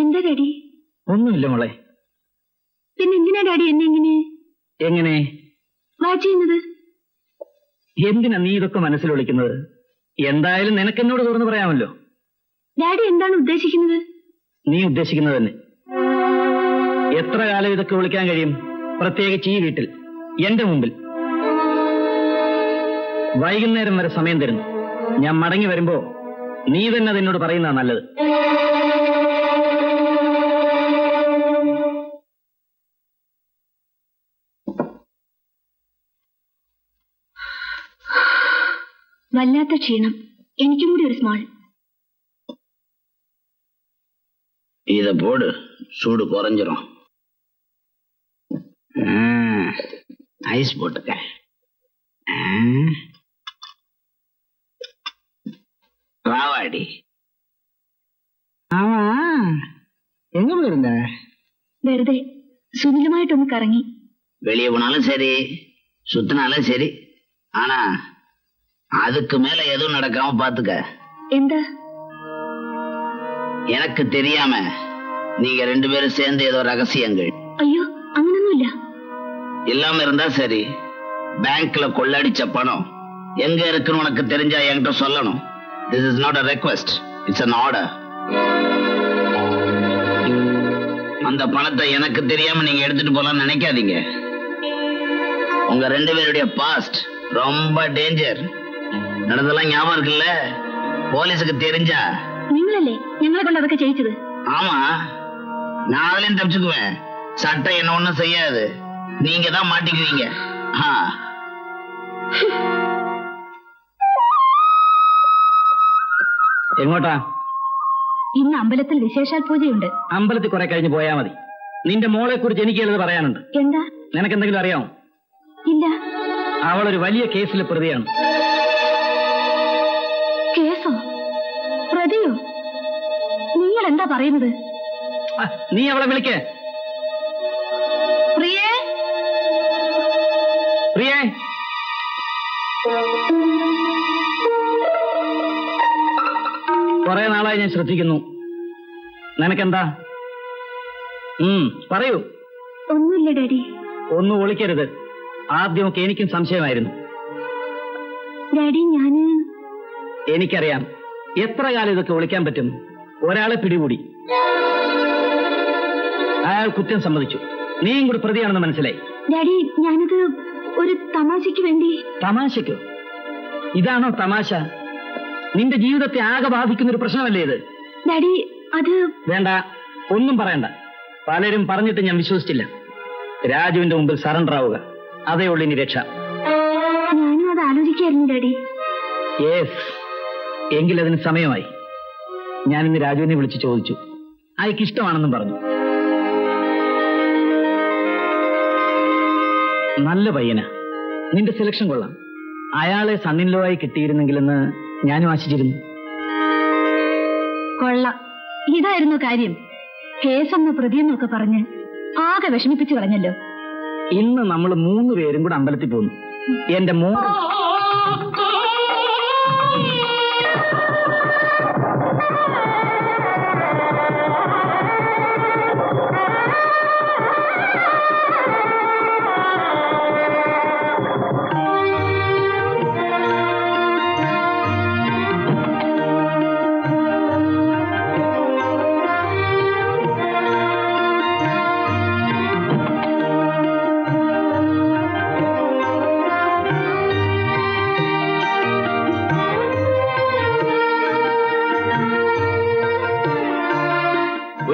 എന്താ ഡാഡി? ഒന്നുമില്ല മോളെ. പിന്നെ എന്തിനാ ഡാഡി എന്നെ എങ്ങനെ വാച്ച് ചെയ്യുന്നത്? എന്തിനാ നീ ഇതൊക്കെ മനസ്സിൽ വിളിക്കുന്നത്? എന്തായാലും നിനക്കെന്നോട് തുറന്നു പറയാമല്ലോ. ഡാഡി എന്താണ് ഉദ്ദേശിക്കുന്നത്? നീ ഉദ്ദേശിക്കുന്നത് തന്നെ. എത്ര കാലം ഇതൊക്കെ വിളിക്കാൻ കഴിയും? പ്രത്യേകിച്ച് ഈ വീട്ടിൽ, എന്റെ മുമ്പിൽ. വൈകുന്നേരം വരെ സമയം തരുന്നു. ഞാൻ മടങ്ങി വരുമ്പോ നീ തന്നെ അതെന്നോട് പറയുന്നതാ നല്ലത്. വല്ലാത്ത ക്ഷീണം. എനിക്കും കൂടി ഒരു സ്മാൾ. இத போடு, சூடு குறைஞ்சிரும். ஐஸ் போட்டுக்க. ராவாடி. ஆமா, எங்க போயிருந்த? വെറുതെ സുനിലുമായിട്ടൊന്ന് കറങ്ങി. வெளியே போனாலும் சரி, சுத்தினாலும் சரி, ஆனா அதுக்கு மேல எதுவும் நடக்காம பாத்துக்க. എന്താ? எனக்கு தெரியாம நீங்க ரெண்டு பேரும் சேர்ந்து ஏதோ ரகசியங்கள். അയ്യോ, അങ്ങനൊന്നുമില്ല. இல்லாம இருந்தா சரி. பேங்க்ல கொள்ளடிச்ச பணம் எங்க இருக்குன்னு உனக்கு தெரிஞ்சா என்கிட்ட சொல்லணும். This is not a request, it's an order. அந்த பணத்தை எனக்கு தெரியாம நீங்க எடுத்துட்டு போலாம் நினைக்காதீங்க. உங்க ரெண்டு பேருடைய பாஸ்ட் ரொம்ப டேஞ்சர். நடந்தெல்லாம் ஞாபகம் இருக்குல்ல? போலீஸுக்கு தெரிஞ்சா നിങ്ങളല്ലേ ഞങ്ങളെ കൊണ്ട് അതൊക്കെ ചെയ്യിച്ചത്? ஆமா, நான் அதுலயும் தப்பிச்சுக்குவேன். சட்டம் என்ன ஒண்ணும் செய்யாது. நீங்க தான் மாட்டிக்குவீங்க. എങ്ങോട്ടാ? ഇന്ന് അമ്പലത്തിൽ വിശേഷാൽ പൂജയുണ്ട്. അമ്പലത്തിൽ കുറെ കഴിഞ്ഞ് പോയാ മതി. നിന്റെ മോളെ കുറിച്ച് എനിക്ക് ചിലത് പറയാനുണ്ട്. എന്താ? നിനക്ക് എന്തെങ്കിലും അറിയാമോ? ഇല്ല. അവളൊരു വലിയ കേസിലെ പ്രതിയാണ്. കേസോ? പ്രതിയോ? നിങ്ങൾ എന്താ പറയുന്നത്? നീ അവളെ വിളിക്കേ. പ്രിയേ, പ്രിയേ. കുറെ നാളായി ഞാൻ ശ്രദ്ധിക്കുന്നു. നിനക്കെന്താ? പറയൂ. ഒന്നുമില്ല ഡാഡി. ഒന്നും ഒളിക്കരുത്. ആദ്യമൊക്കെ എനിക്കും സംശയമായിരുന്നു. ഡാഡി, എനിക്കറിയാം എത്ര കാലം ഇതൊക്കെ ഒളിക്കാൻ പറ്റും. ഒരാളെ പിടികൂടി, അയാൾ കുറ്റം സമ്മതിച്ചു. നീയും കൂടി പ്രതിയാണെന്ന് മനസ്സിലായി. ഡാഡി, ഞാനത് ഒരു തമാശയ്ക്ക് വേണ്ടി. തമാശയ്ക്കോ? ഇതാണോ തമാശ? നിന്റെ ജീവിതത്തെ ആകെ ബാധിക്കുന്ന ഒരു പ്രശ്നമല്ലേ ഇത്? ഡാഡി, അത് വേണ്ട, ഒന്നും പറയണ്ട. പലരും പറഞ്ഞിട്ട് ഞാൻ വിശ്വസിച്ചില്ല. രാജുവിന്റെ മുമ്പിൽ സറണ്ടർ ആവുക, അതേ ഉള്ളു ഇനി രക്ഷ. ഞാനും അത് ആലോചിക്കായിരുന്നു ഡാഡി. യെസ്, എങ്കിലതിന് സമയമായി. ഞാനിന്ന് രാജുവിനെ വിളിച്ച് ചോദിച്ചു. അയാൾക്ക് ഇഷ്ടമാണെന്നും പറഞ്ഞു. നല്ല പയ്യനാ, നിന്റെ സെലക്ഷൻ കൊള്ളാം. അയാളെ സണ്ണിൻലോ ആയി കിട്ടിയിരുന്നെങ്കിലെന്ന് ഞാനും ആശിച്ചിരുന്നു. കൊള്ളാം. ഇതായിരുന്നു കാര്യം. കേസെന്ന പ്രതിയെന്നൊക്കെ പറഞ്ഞ് ആകെ വിഷമിപ്പിച്ചു കളഞ്ഞല്ലോ. ഇന്ന് നമ്മൾ 3 പേരും കൂടെ അമ്പലത്തിൽ പോന്നു. എന്റെ മോൻ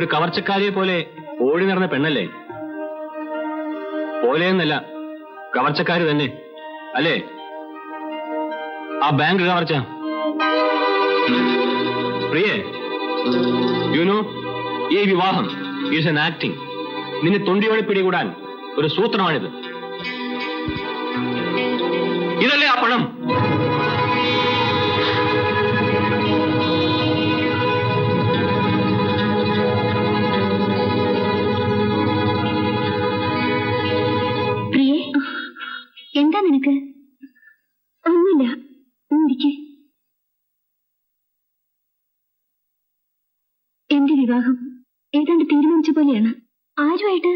ഒരു കവർച്ചക്കാരിയെ പോലെ ഓടി നടന്ന പെണ്ണല്ലേ? പോലെയെന്നല്ല, കവർച്ചക്കാരി തന്നെ അല്ലേ? ആ ബാങ്ക് കവർച്ച. പ്രിയേ, യുനോ, ഈ വിവാഹം ഈസ് എൻ ആക്ടിങ്. നിന്നെ തൊണ്ടിയോടെ പിടികൂടാൻ ഒരു സൂത്രമാണിത്. ഇതല്ലേ ആ പണം? പ്രിയേ, എന്താ നിനക്ക്? ഒന്നുമില്ല, ഇരിക്കെ. എന്റെ വിവാഹം ഏതാണ്ട് തീരുമാനിച്ച പോലെയാണ്. ആരുമായിട്ട്?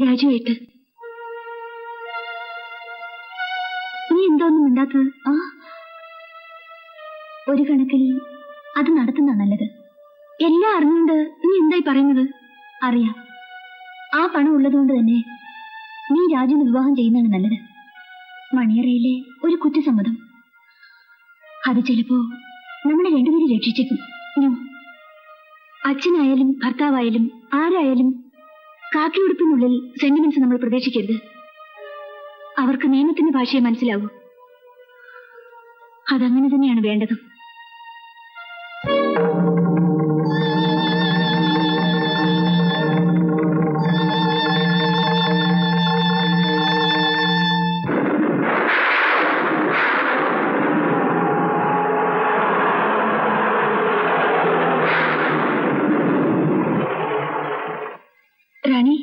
രാജുവായിട്ട്. നീ എന്തോന്നും മിണ്ടാത്തത്? ഒരു കണക്കിൽ അത് നടത്തുന്ന നല്ലത്. എല്ലാം അറിഞ്ഞുകൊണ്ട് നീ എന്തായി പറയുന്നത്? അറിയാം, ആ പണം ഉള്ളതുകൊണ്ട് തന്നെ നീ രാജുവിന് വിവാഹം ചെയ്യുന്നതാണ് നല്ലത്. മണിയറയിലെ ഒരു കുറ്റസമ്മതം, അത് ചിലപ്പോ നമ്മളെ രണ്ടുപേരും രക്ഷിച്ചേക്കും. അച്ഛനായാലും ഭർത്താവായാലും ആരായാലും കാക്കിയുടുപ്പിനുള്ളിൽ സെന്റിമെന്റ്സ് നമ്മൾ പ്രതീക്ഷിക്കരുത്. അവർക്ക് നിയമത്തിന്റെ ഭാഷയെ മനസ്സിലാവൂ. അതങ്ങനെ തന്നെയാണ് വേണ്ടതും. റാണി,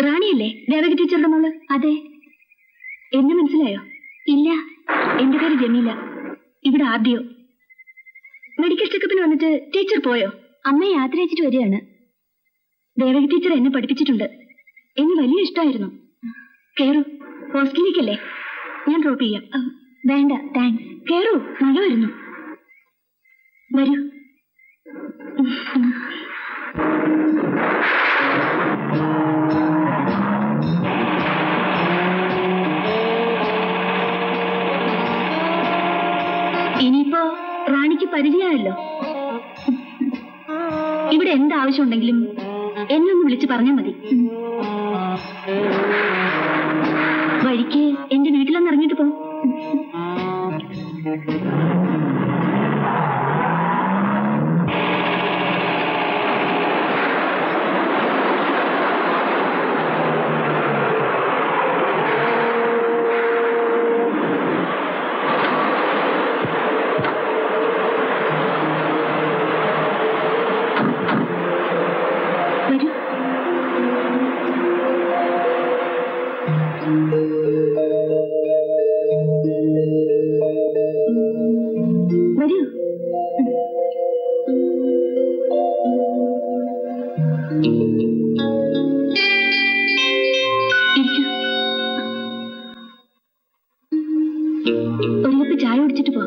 റാണിയല്ലേ ദേവകി ടീച്ചറുടെ മോള്? അതെ. എന്നെ മനസ്സിലായോ? ഇല്ല, എന്റെ പേര് ജമീല. ഇവിടെ ആദ്യോ. മെഡിക്കൽ ചെക്കപ്പിന് വന്നിട്ട് ടീച്ചർ പോയോ? അമ്മ യാത്ര അയച്ചിട്ട് വരികയാണ്. ദേവകി ടീച്ചർ എന്നെ പഠിപ്പിച്ചിട്ടുണ്ട്. എന്നെ വലിയ ഇഷ്ടമായിരുന്നു. കേറൂ, ഹോസ്റ്റലിലേക്കല്ലേ? ഞാൻ ഡ്രോപ്പ് ചെയ്യാം. വേണ്ട, താങ്ക്സ്. കേറൂ, മഴ വരുന്നു. വരൂ. ഇനിയിപ്പോ റാണിക്ക് പരിചയമായല്ലോ. ഇവിടെ എന്താവശ്യമുണ്ടെങ്കിലും എന്നെ ഒന്ന് വിളിച്ച് പറഞ്ഞാൽ മതി. വഴിക്ക് എന്റെ വീട്ടിലൊന്ന് ഇറങ്ങിയിട്ട് പോ. ഒരു കപ്പ് ചായ കുടിച്ചിട്ട് പോ.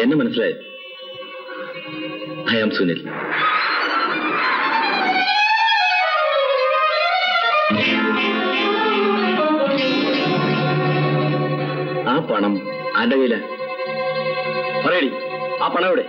എന്നെ മനസ്സിലായി. I am Sunil. ആ പണം ആരുടെ കയ്യില? പറയടി, ആ പണം എവിടെ?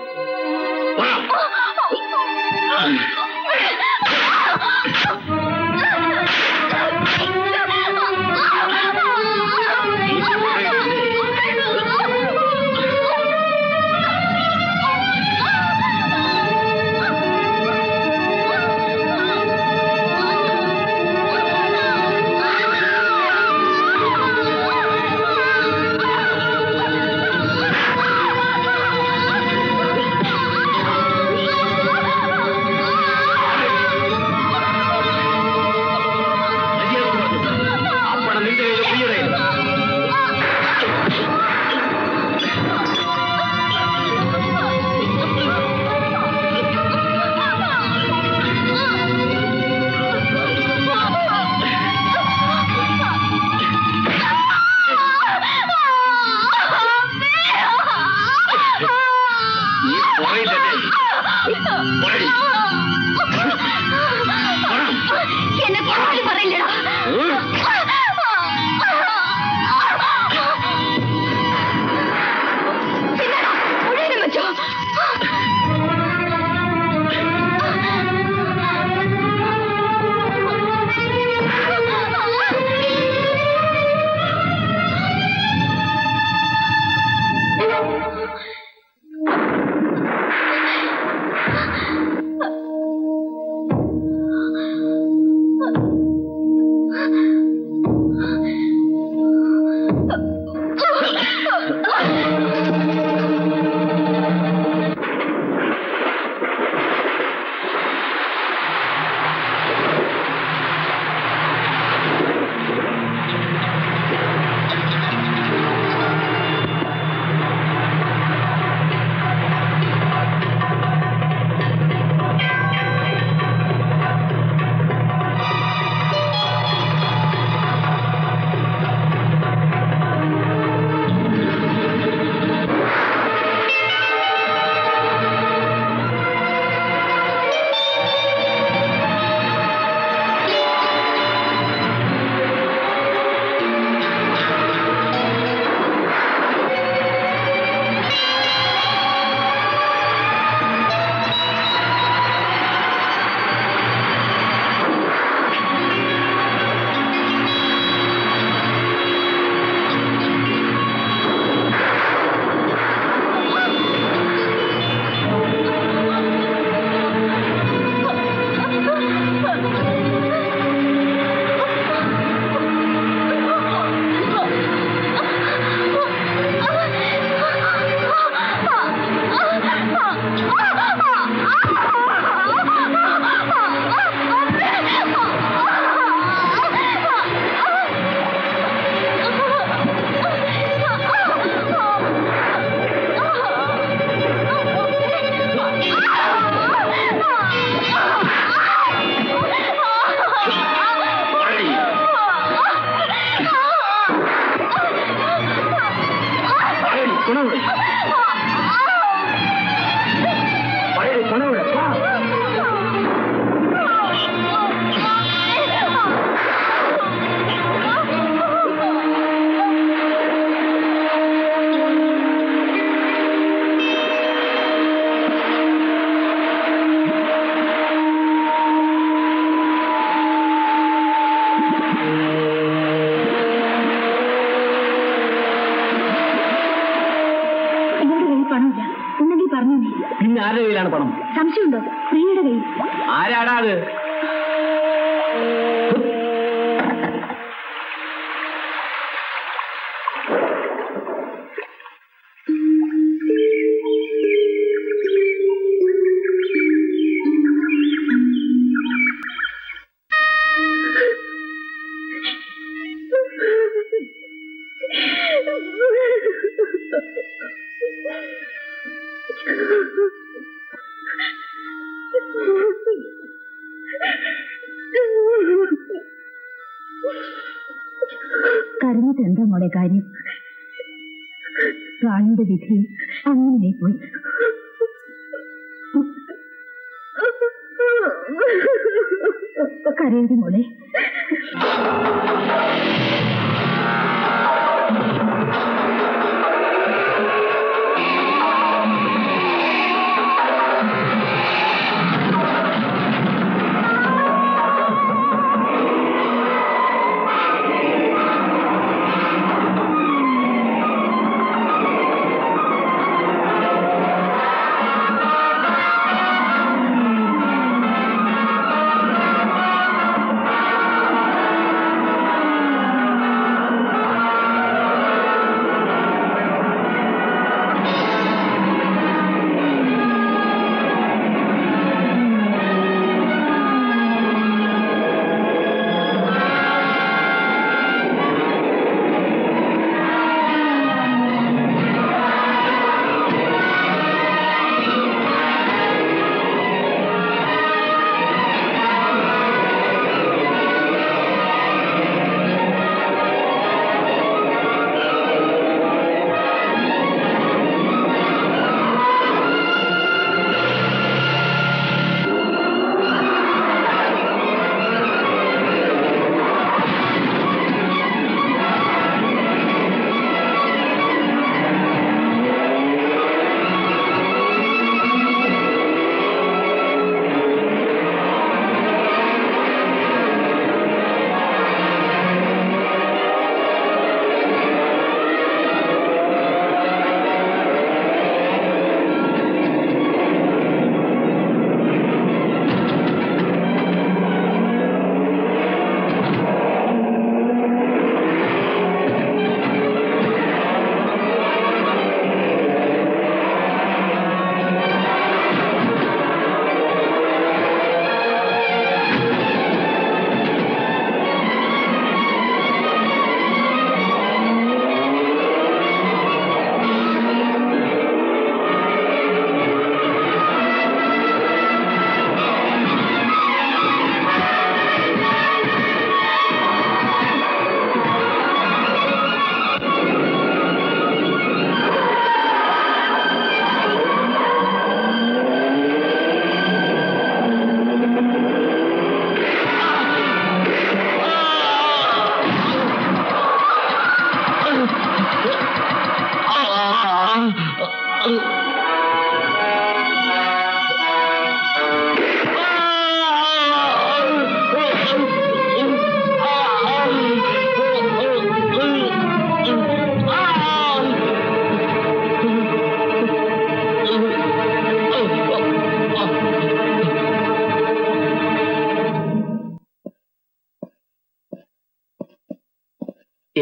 എന്നെ കോഴി പറയില്ലടാ. പിന്നെടാ മുഴുവനും വെച്ചോ. പിന്നെ ആരുടെ കയ്യിലാണ് പണം? സംശയമുണ്ടോ? പ്രിയയുടെ കയ്യിൽ. ആരാടാ അത്? കരഞ്ഞിട്ട് എന്താ മോളെ കാര്യം? റാണിയുടെ വിധി അങ്ങനെ പോയി. കരയാതെ മോളെ.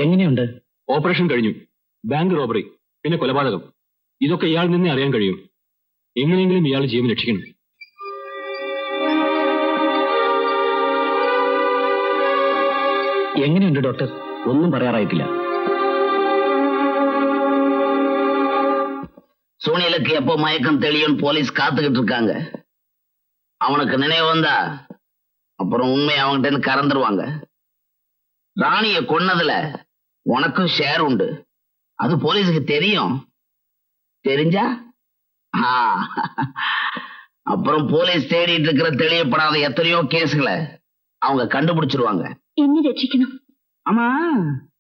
എങ്ങനെയുണ്ട്? ഓപ്പറേഷൻ കഴിഞ്ഞു. ബാങ്ക് റോബറി, പിന്നെ കൊലപാതകം. ഇതൊക്കെ ഇയാൾ നിന്നേ അറിയാൻ കഴിയും. എങ്ങനെയെങ്കിലും ഇയാൾ ജീവൻ രക്ഷിക്കണം. എങ്ങനെയുണ്ട് ഡോക്ടർ? ഒന്നും പറയാറായിട്ടില്ല. சூனியலுக்கு எப்போ மயக்கம் தெளியும் போலீஸ் காத்துக்கிட்டு இருக்காங்க. அவனுக்கு நினைவு வந்தா அப்புறம் உண்மை அவன்கிட்ட இருந்து கறந்துருவாங்க. ராணிய கொன்னதுல உனக்கும் ஷேர் உண்டு. அது போலீஸுக்கு தெரியும். தெரிஞ்சா அப்புறம் போலீஸ் தேடிட்டு இருக்கிற தெளியப்படாத எத்தனையோ கேஸ்களை அவங்க கண்டுபிடிச்சிருவாங்க. என்ன ரட்சிக்கணும்? ஆமா,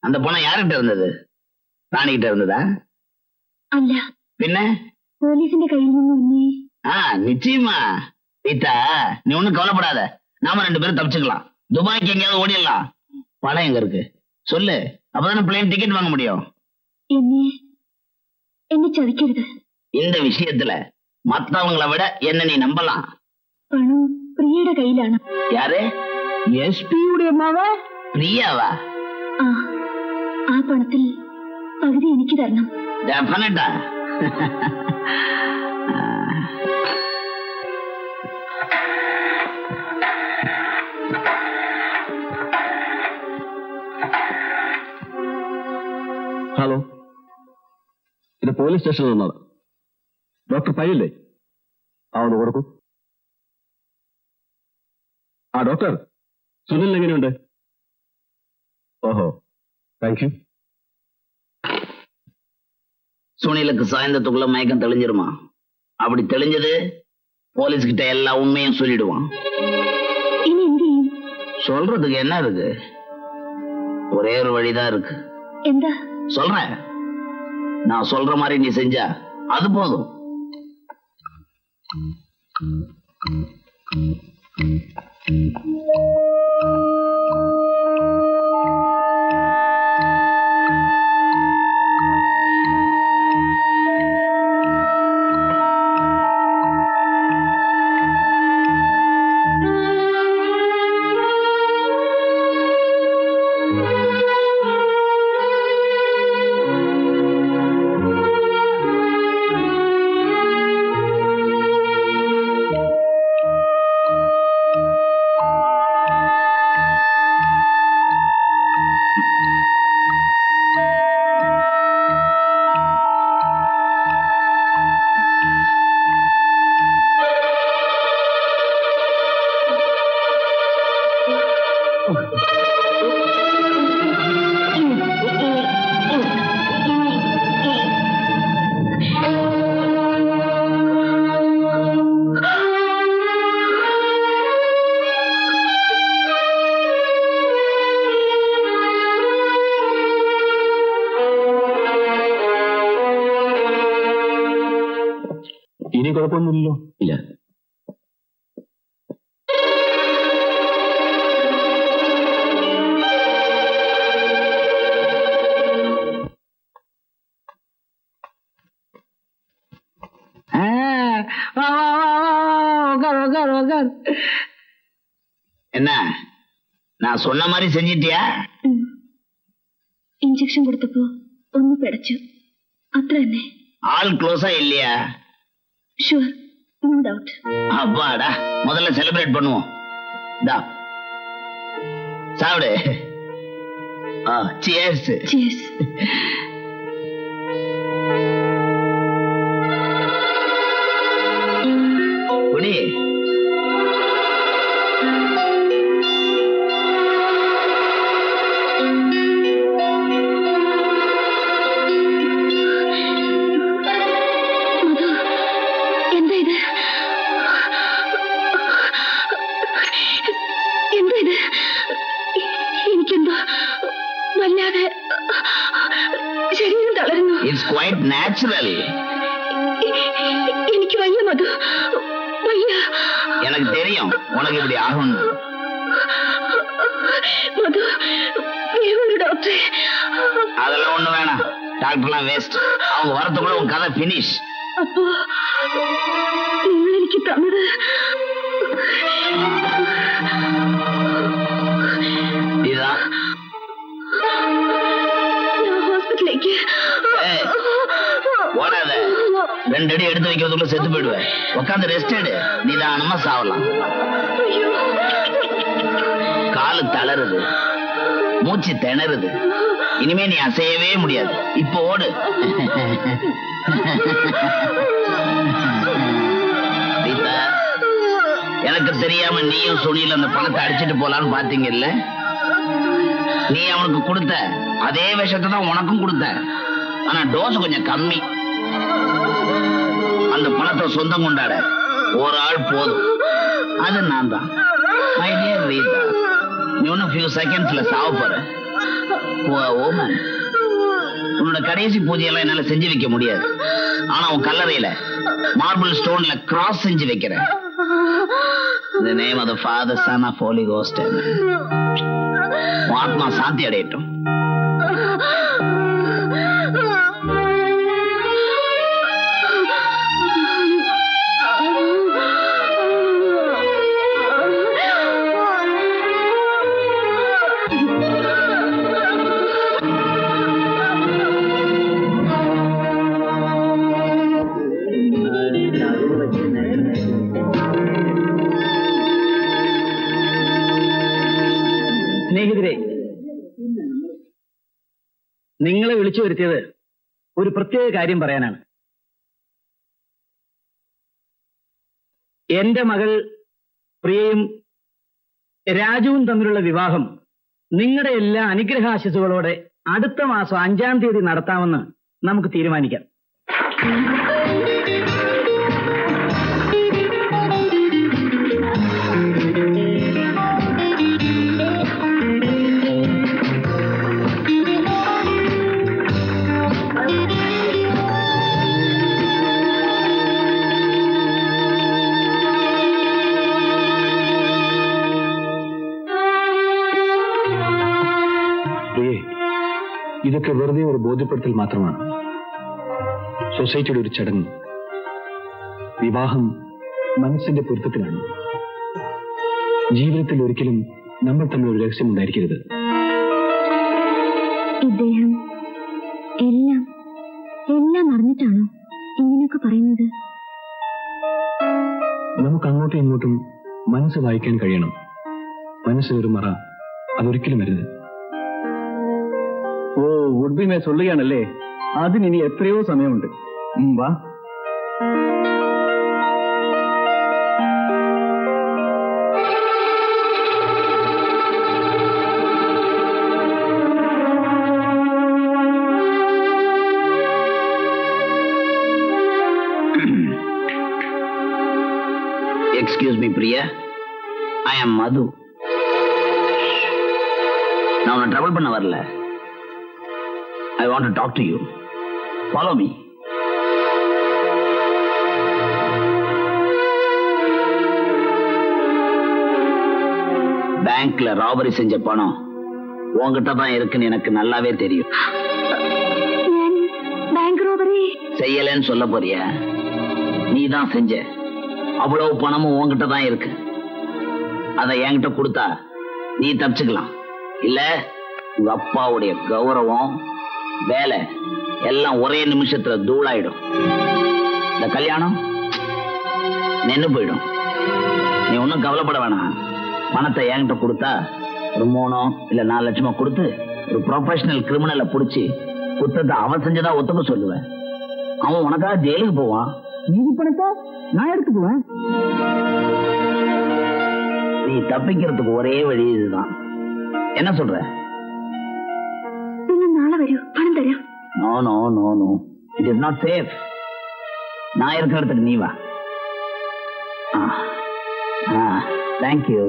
அந்த பணம் யார்கிட்ட இருந்தது? ராணிகிட்ட இருந்ததா? அல்ல, பின்ன போலீസിന്റെ കയ്യിൽ നിന്ന്. நிச்சயமா சீதா, நீ ஒண்ணும் கவலைப்படாத. நாம 2 பேரும் தப்பிச்சுக்கலாம். துபாய்க்கு எங்கேயாவது ஓடிடலாம். பணம் எங்க இருக்கு சொல்லு, அப்பதானே பிளேன் டிக்கெட் வாங்க முடியும். என்ன சதிக்கிறது? இந்த விஷயத்துல மத்தவங்களை விட என்ன நீ நம்பலாம். பணம் பிரிയുടെ കയ്യിലാണ്. யாரு? എസ്പിയുടെ മക പ്രിയാവാ? ആ പണത്തിൽ പകുതി എനിക്ക് തരണം. ഡെഫിനറ്റാ. ഹലോ, ഇത് പോലീസ് സ്റ്റേഷനിൽ നിന്നാണ്. ഡോക്ടർ പയ്യല്ലേ? ഒന്ന് കൊടുക്കൂ. ഡോക്ടർ, സുനിൽ എങ്ങനെയുണ്ട്? ഓഹോ, താങ്ക് യു. சுனிலுக்கு சாயந்தத்துக்குள்ள மயக்கம் தெளிஞ்சிருமா? அப்படி தெளிஞ்சது போலீஸ் கிட்ட எல்லா உண்மையும் சொல்லிடுவான். சொல்றதுக்கு என்ன இருக்கு? ஒரே ஒரு வழிதான் இருக்கு. சொல்றேன், நான் சொல்ற மாதிரி நீ செஞ்சா அது போதும். ഇനി കുഴപ്പമൊന്നുമില്ലല്ലോ? ഇല്ല. என்ன, நான் சொன்ன மாதிரி செஞ்சிட்டியா? ഇഞ്ചക്ഷൻ കൊടുത്തപ്പോ ഒന്ന് പിടച്ചു, അത്ര തന്നെ. ആൾ ക്ലോஸா இல்லையா? Sure, no doubt. அப்பாடா, முதல்ல செலிப்ரேட் பண்ணுவோம். டா சாப்பிடு. சியர்ஸ். சியர்ஸ். குடி. It's quite natural. എനിക്ക് വയ്യ മധു, വയ്യ. எனக்கு தெரியும் உனக்கு இப்படி ஆகும். மது, வேணும் டாக்டர். அதெல்லாம் ஒண்ணு வேணாம். டாக்டர்லாம் வேஸ்ட். அவங்க வரதுக்குள்ள உன் கதை பினிஷ். அப்போ നിങ്ങൾ എനിക്ക് തന്നത് இதான் 2 அடி எடுத்து வைக்கிறதுக்குள்ள செத்து போயிடுவேன். உட்காந்து ரெஸ்ட் எடு, நிதானமா சாவலாம். காலு தளருது, மூச்சு திணறுது, இனிமே நீ அசையவே முடியாது. இப்போ ஓடு. ரீதா, எனக்கு தெரியாம நீயும் சுனில் அந்த பணத்தை அடிச்சிட்டு போலான்னு பாத்தீங்கல்ல? நீ அவனுக்கு கொடுத்த அதே விஷத்தை தான் உனக்கும் கொடுத்த. ஆனா டோஸ் கொஞ்சம் கம்மி. அந்த பணத்தை சொந்தம் கொண்டாட ஒரு ஆள் போதும். அது நான் தான். மை டியர் ரீதா, நீ ஒன்னும் ஃபியூ செகண்ட்ஸ்ல சாவ போற. ஓமன், உன்னோட கடைசி பூஜையெல்லாம் என்னால செஞ்சு வைக்க முடியாது. ஆனா உன் கல்லறையில மார்பிள் ஸ்டோன்ல கிராஸ் செஞ்சு வைக்கிறேன். The name of the Father, Son of Holy Ghost. ஆத்மா சாந்தி அடையட்டும். സ്നേഹിതരെ, നിങ്ങളെ വിളിച്ചു വരുത്തിയത് ഒരു പ്രത്യേക കാര്യം പറയാനാണ്. എന്റെ മകൾ പ്രിയയും രാജുവും തമ്മിലുള്ള വിവാഹം നിങ്ങളുടെ എല്ലാ അനുഗ്രഹാശിസുകളോടെ അടുത്ത മാസം 5-ാം തീയതി നടത്താമെന്ന് നമുക്ക് തീരുമാനിക്കാം. ഇതൊക്കെ വെറുതെ ഒരു ബോധ്യപ്പെടുത്തൽ മാത്രമാണ്. സൊസൈറ്റിയുടെ ഒരു ചടങ്ങ്. വിവാഹം മനസ്സിന്റെ പൊരുത്തത്തിലാണ്. ജീവിതത്തിൽ ഒരിക്കലും നമ്മൾ തമ്മിൽ ഒരു രഹസ്യം ഉണ്ടായിരിക്കരുത്. ഇദ്ദേഹം എല്ലാം എല്ലാം അറിഞ്ഞിട്ടാണോ ഇങ്ങനെയൊക്കെ പറയുന്നത്? നമുക്ക് അങ്ങോട്ടും ഇങ്ങോട്ടും മനസ്സ് വായിക്കാൻ കഴിയണം. മനസ്സ് ഒരു മറ, അതൊരിക്കലും വരുത്. ഓ, ഉഡ്ബിമേ சொல்லுകയാണല്ലേ? അതിനി എത്രയോ സമയമുണ്ട്. വാ. Excuse me, Priya. I am Madhu. நான் உன்னை ட்ரபிள் பண்ண வரல. I want to talk to you. Follow me. பேங்க்ல ராபரி செஞ்ச பணம் உன்கிட்ட தான் இருக்குன்னு எனக்கு நல்லாவே தெரியும். பேங்க் ராபரி செய்யலன்னு சொல்ல போறியா? நீ தான் செஞ்ச. அவ்வளவு பணமும் உன்கிட்ட தான் இருக்கு. அதை என்கிட்ட கொடுத்தா நீ தப்பிச்சுக்கலாம். இல்ல உங்க அப்பாவுடைய கௌரவம், வேலை எல்லாம் ஒரே நிமிஷத்துல தூளாயிடும். இந்த கல்யாணம் நின்னு போயிடும். நீ ஒன்னும் கவலைப்பட வேணாம். பணத்தை என்கிட்ட கொடுத்தா ஒரு 3 இல்ல 4 லட்சமா கொடுத்து ஒரு ப்ரொஃபஷனல் கிரிமினலை புடிச்சு குற்றத்தை அவன் செஞ்சதா ஒத்துக்க சொல்லுவேன். அவன் உனக்காக ஜெயிலுக்கு போவான். நீதி பணத்தை நான் எடுத்துக்குவேன். நீ தப்பிக்கிறதுக்கு ஒரே வழி இதுதான். என்ன சொல்ற? നാളെ വരൂ, പണം തരാം. No no no no, it is not safe. நான் இருக்கிற இடத்துக்கு நீ வா. தேங்க்யூ.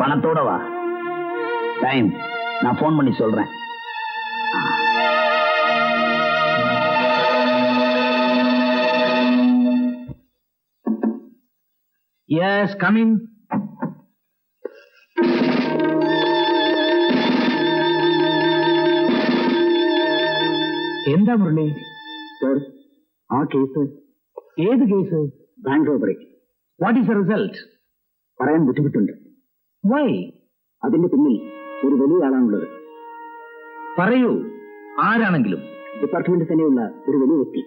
பணத்தோட வா. டைம் நான் போன் பண்ணி சொல்றேன். Yes, come in. എന്താ മുരളി? സർ, ആ കേസ്. ഏത് case? Bank robbery. What is the result? പറയാൻ ബുദ്ധിമുട്ടുണ്ട്. വൈ? അതിന്റെ പിന്നിൽ ഒരു വലിയ ആളാണുള്ളത്. പറയൂ. ആരാണെങ്കിലും ഡിപ്പാർട്ട്മെന്റിൽ തന്നെയുള്ള ഒരു വലിയ വ്യക്തി.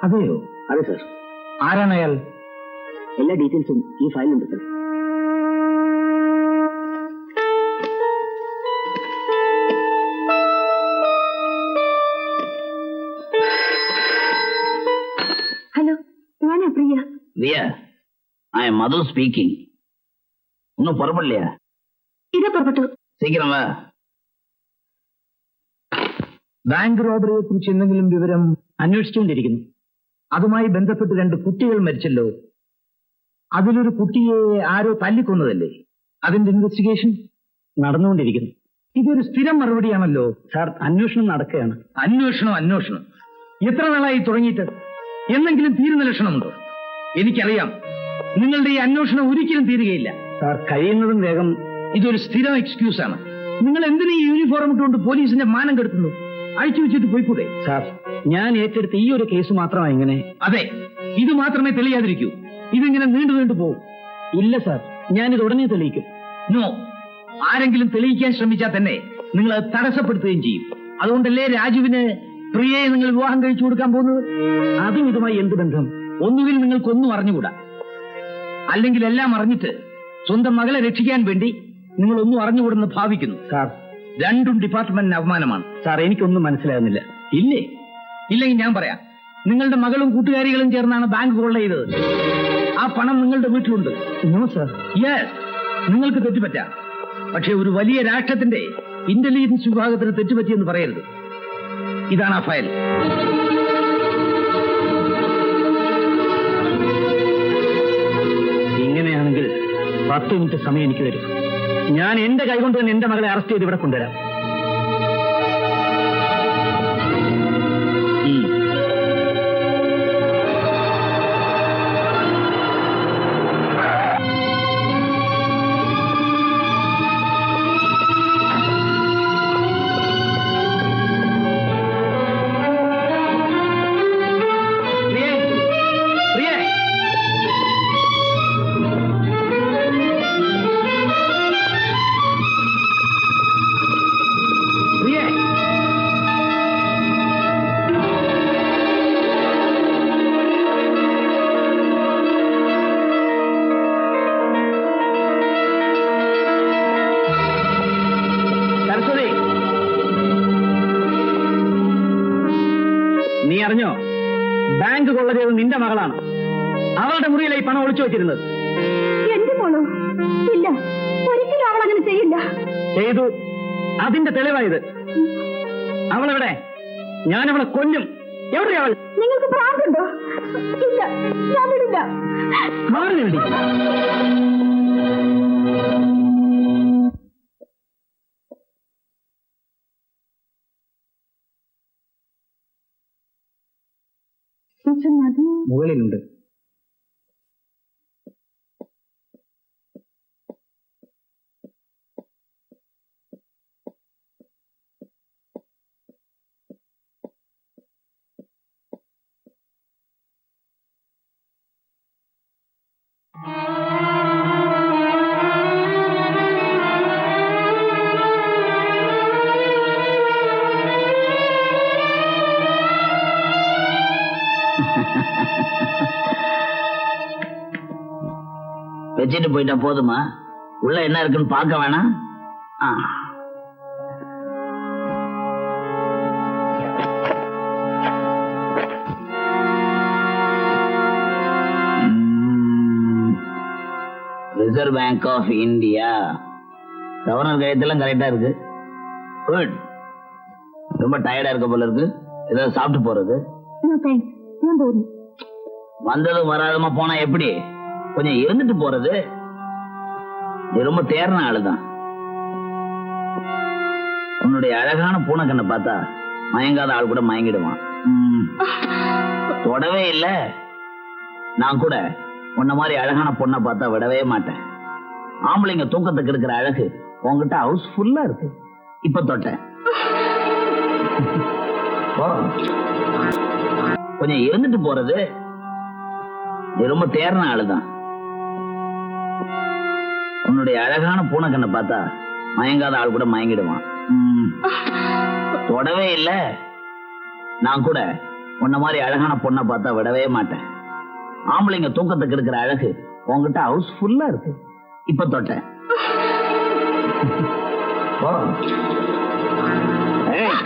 അതെയോ? അതെ സർ. ആരാണ് അയാൾ? എല്ലാ ഡീറ്റെയിൽസും ഈ ഫയലിലുണ്ട് സർ. ഹലോ, ഞാനാ പ്രിയ. പ്രിയ, ഐ എം മധു സ്പീക്കിംഗ്. ഒന്നും പുറപ്പെടില്ല? ഇതാ പുറപ്പെട്ടു. സീക്കിരം വാ. ബാങ്ക് റോബറിയെ കുറിച്ച് എന്തെങ്കിലും വിവരം അന്വേഷിച്ചുകൊണ്ടിരിക്കുന്നു. അതുമായി ബന്ധപ്പെട്ട് 2 കുട്ടികൾ മരിച്ചല്ലോ. അതിലൊരു കുട്ടിയെ ആരോ തല്ലിക്കൊന്നതല്ലേ? അതിന്റെ ഇൻവെസ്റ്റിഗേഷൻ നടന്നുകൊണ്ടിരിക്കുന്നു. ഇതൊരു സ്ഥിരം മറുപടിയാണല്ലോ. സാർ, അന്വേഷണം നടക്കുകയാണ്. അന്വേഷണം എത്ര നാളായി തുടങ്ങിയിട്ട്? എന്തെങ്കിലും തീരുന്ന ലക്ഷണമുണ്ടോ? എനിക്കറിയാം, നിങ്ങളുടെ ഈ അന്വേഷണം ഒരിക്കലും തീരുകയില്ല. സാർ, കഴിയുന്നതും വേഗം. ഇതൊരു സ്ഥിരം എക്സ്ക്യൂസ് ആണ്. നിങ്ങൾ എന്തിനു ഈ യൂണിഫോം ഇട്ടുകൊണ്ട് പോലീസിന്റെ മാനം കെടുത്തുന്നു? അഴിച്ചു വെച്ചിട്ട് പോയിക്കൂടെ? സാർ, ഞാൻ ഏറ്റെടുത്ത ഈ ഒരു കേസ് മാത്രമാണ് ഇങ്ങനെ. അതെ, ഇത് മാത്രമേ തെളിയാതിരിക്കൂ. ഇതിങ്ങനെ നീണ്ടു പോകും. ഇല്ല സാർ, ഞാനിത് ഉടനെ തെളിയിക്കും. നോ, ആരെങ്കിലും തെളിയിക്കാൻ ശ്രമിച്ചാൽ തന്നെ നിങ്ങൾ അത് തടസ്സപ്പെടുത്തുകയും ചെയ്യും. അതുകൊണ്ടല്ലേ രാജുവിന് പ്രിയയെ നിങ്ങൾ വിവാഹം കഴിച്ചു കൊടുക്കാൻ പോകുന്നത്? അതും ഇതുമായി എന്ത് ബന്ധം? ഒന്നുകിൽ നിങ്ങൾക്കൊന്നും അറിഞ്ഞുകൂടാ, അല്ലെങ്കിൽ എല്ലാം അറിഞ്ഞിട്ട് സ്വന്തം മകളെ രക്ഷിക്കാൻ വേണ്ടി നിങ്ങൾ ഒന്നും അറിഞ്ഞുകൂടെന്ന് ഭാവിക്കുന്നു. സാർ, രണ്ടും ഡിപ്പാർട്ട്മെന്റിന് അപമാനമാണ്. സാർ, എനിക്കൊന്നും മനസ്സിലാകുന്നില്ല. ഇല്ലേ? ഇല്ലെങ്കിൽ ഞാൻ പറയാം. നിങ്ങളുടെ മകളും കൂട്ടുകാരികളും ചേർന്നാണ് ബാങ്ക് കൊള്ള ചെയ്തത്. ആ പണം നിങ്ങളുടെ വീട്ടിലുണ്ട്. No sir. യെസ്, നിങ്ങൾക്ക് തെറ്റുപറ്റാം. പക്ഷെ ഒരു വലിയ രാഷ്ട്രത്തിന്റെ ഇന്റലിജൻസ് വിഭാഗത്തിന് തെറ്റുപറ്റിയെന്ന് പറയരുത്. ഇതാണ് ആ ഫയൽ. ഇങ്ങനെയാണെങ്കിൽ 10 മിനിറ്റ് സമയം എനിക്ക് തരും. ഞാൻ എന്റെ കൈകൊണ്ട് തന്നെ എന്റെ മകളെ അറസ്റ്റ് ചെയ്ത് ഇവിടെ കൊണ്ടുവരാം. നീ അറിഞ്ഞോ? ബാങ്ക് കൊള്ള ചെയ്തത് നിന്റെ മകളാണ്. അവളുടെ മുറിയിലായി പണം ഒളിച്ചു വെച്ചിരുന്നത്. എന്റെ മോളോ? ഇല്ല, ഒരിക്കലും അവൾ അങ്ങനെ ചെയ്യില്ല. ചെയ്തു. അതിന്റെ തെളിവായത്. അവളെവിടെ? ഞാനവളെ കൊല്ലും. എവിടെയാ അവൾ? നിങ്ങൾക്ക് പ്രാന്തുണ്ടോ? ഇല്ല, ഞാൻ വിടില്ല. മാറി നേടി. മുകളിലുണ്ട്. வச்சுட்டு போயிட்டா போதுமா? உள்ள என்ன இருக்குன்னு பார்க்க வேணாம்? Reserve Bank of India. Governor கையெழுத்தெல்லாம் கரெக்டா இருக்கு. குட். ரொம்ப டயர்டா இருக்க போல இருக்கு. ஏதாவது சாப்பிட்டு போறது? வந்ததும் வராதமா போனா எப்படி? கொஞ்சம் இருந்துட்டு போறது. நீ ரொம்ப தேர்ன ஆளுதான். உன்னுடைய அழகான பூனைக்கண்ணை பார்த்தா மயங்காத ஆள் கூட மயங்கிடுவான். தொடவே இல்ல. நான் கூட உன்ன மாதிரி அழகான பொண்ணை பார்த்தா விடவே மாட்டேன். ஆம்பளைங்க தூக்கத்துக்கு இருக்கிற அழகு உங்ககிட்ட ஹவுஸ் ஃபுல்லா இருக்கு. இப்ப தொட்டேன். கொஞ்சம் இருந்துட்டு போறது. நீ ரொம்ப தேர்ன ஆளுதான். உன்னுடைய அழகான பூனைக்கண்ணை பார்த்தா மயங்காத ஆள் கூட மயங்கிடுவான். தொடவே இல்ல. நான் கூட உன்ன மாதிரி அழகான பொண்ணை பார்த்தா விடவே மாட்டேன். ஆம்பளைங்க தூக்கத்துக்கு இருக்கிற அழகு உங்ககிட்ட ஹவுஸ் ஃபுல்லா இருக்கு. இப்ப தொட்டேன். ஓ. ஏய்.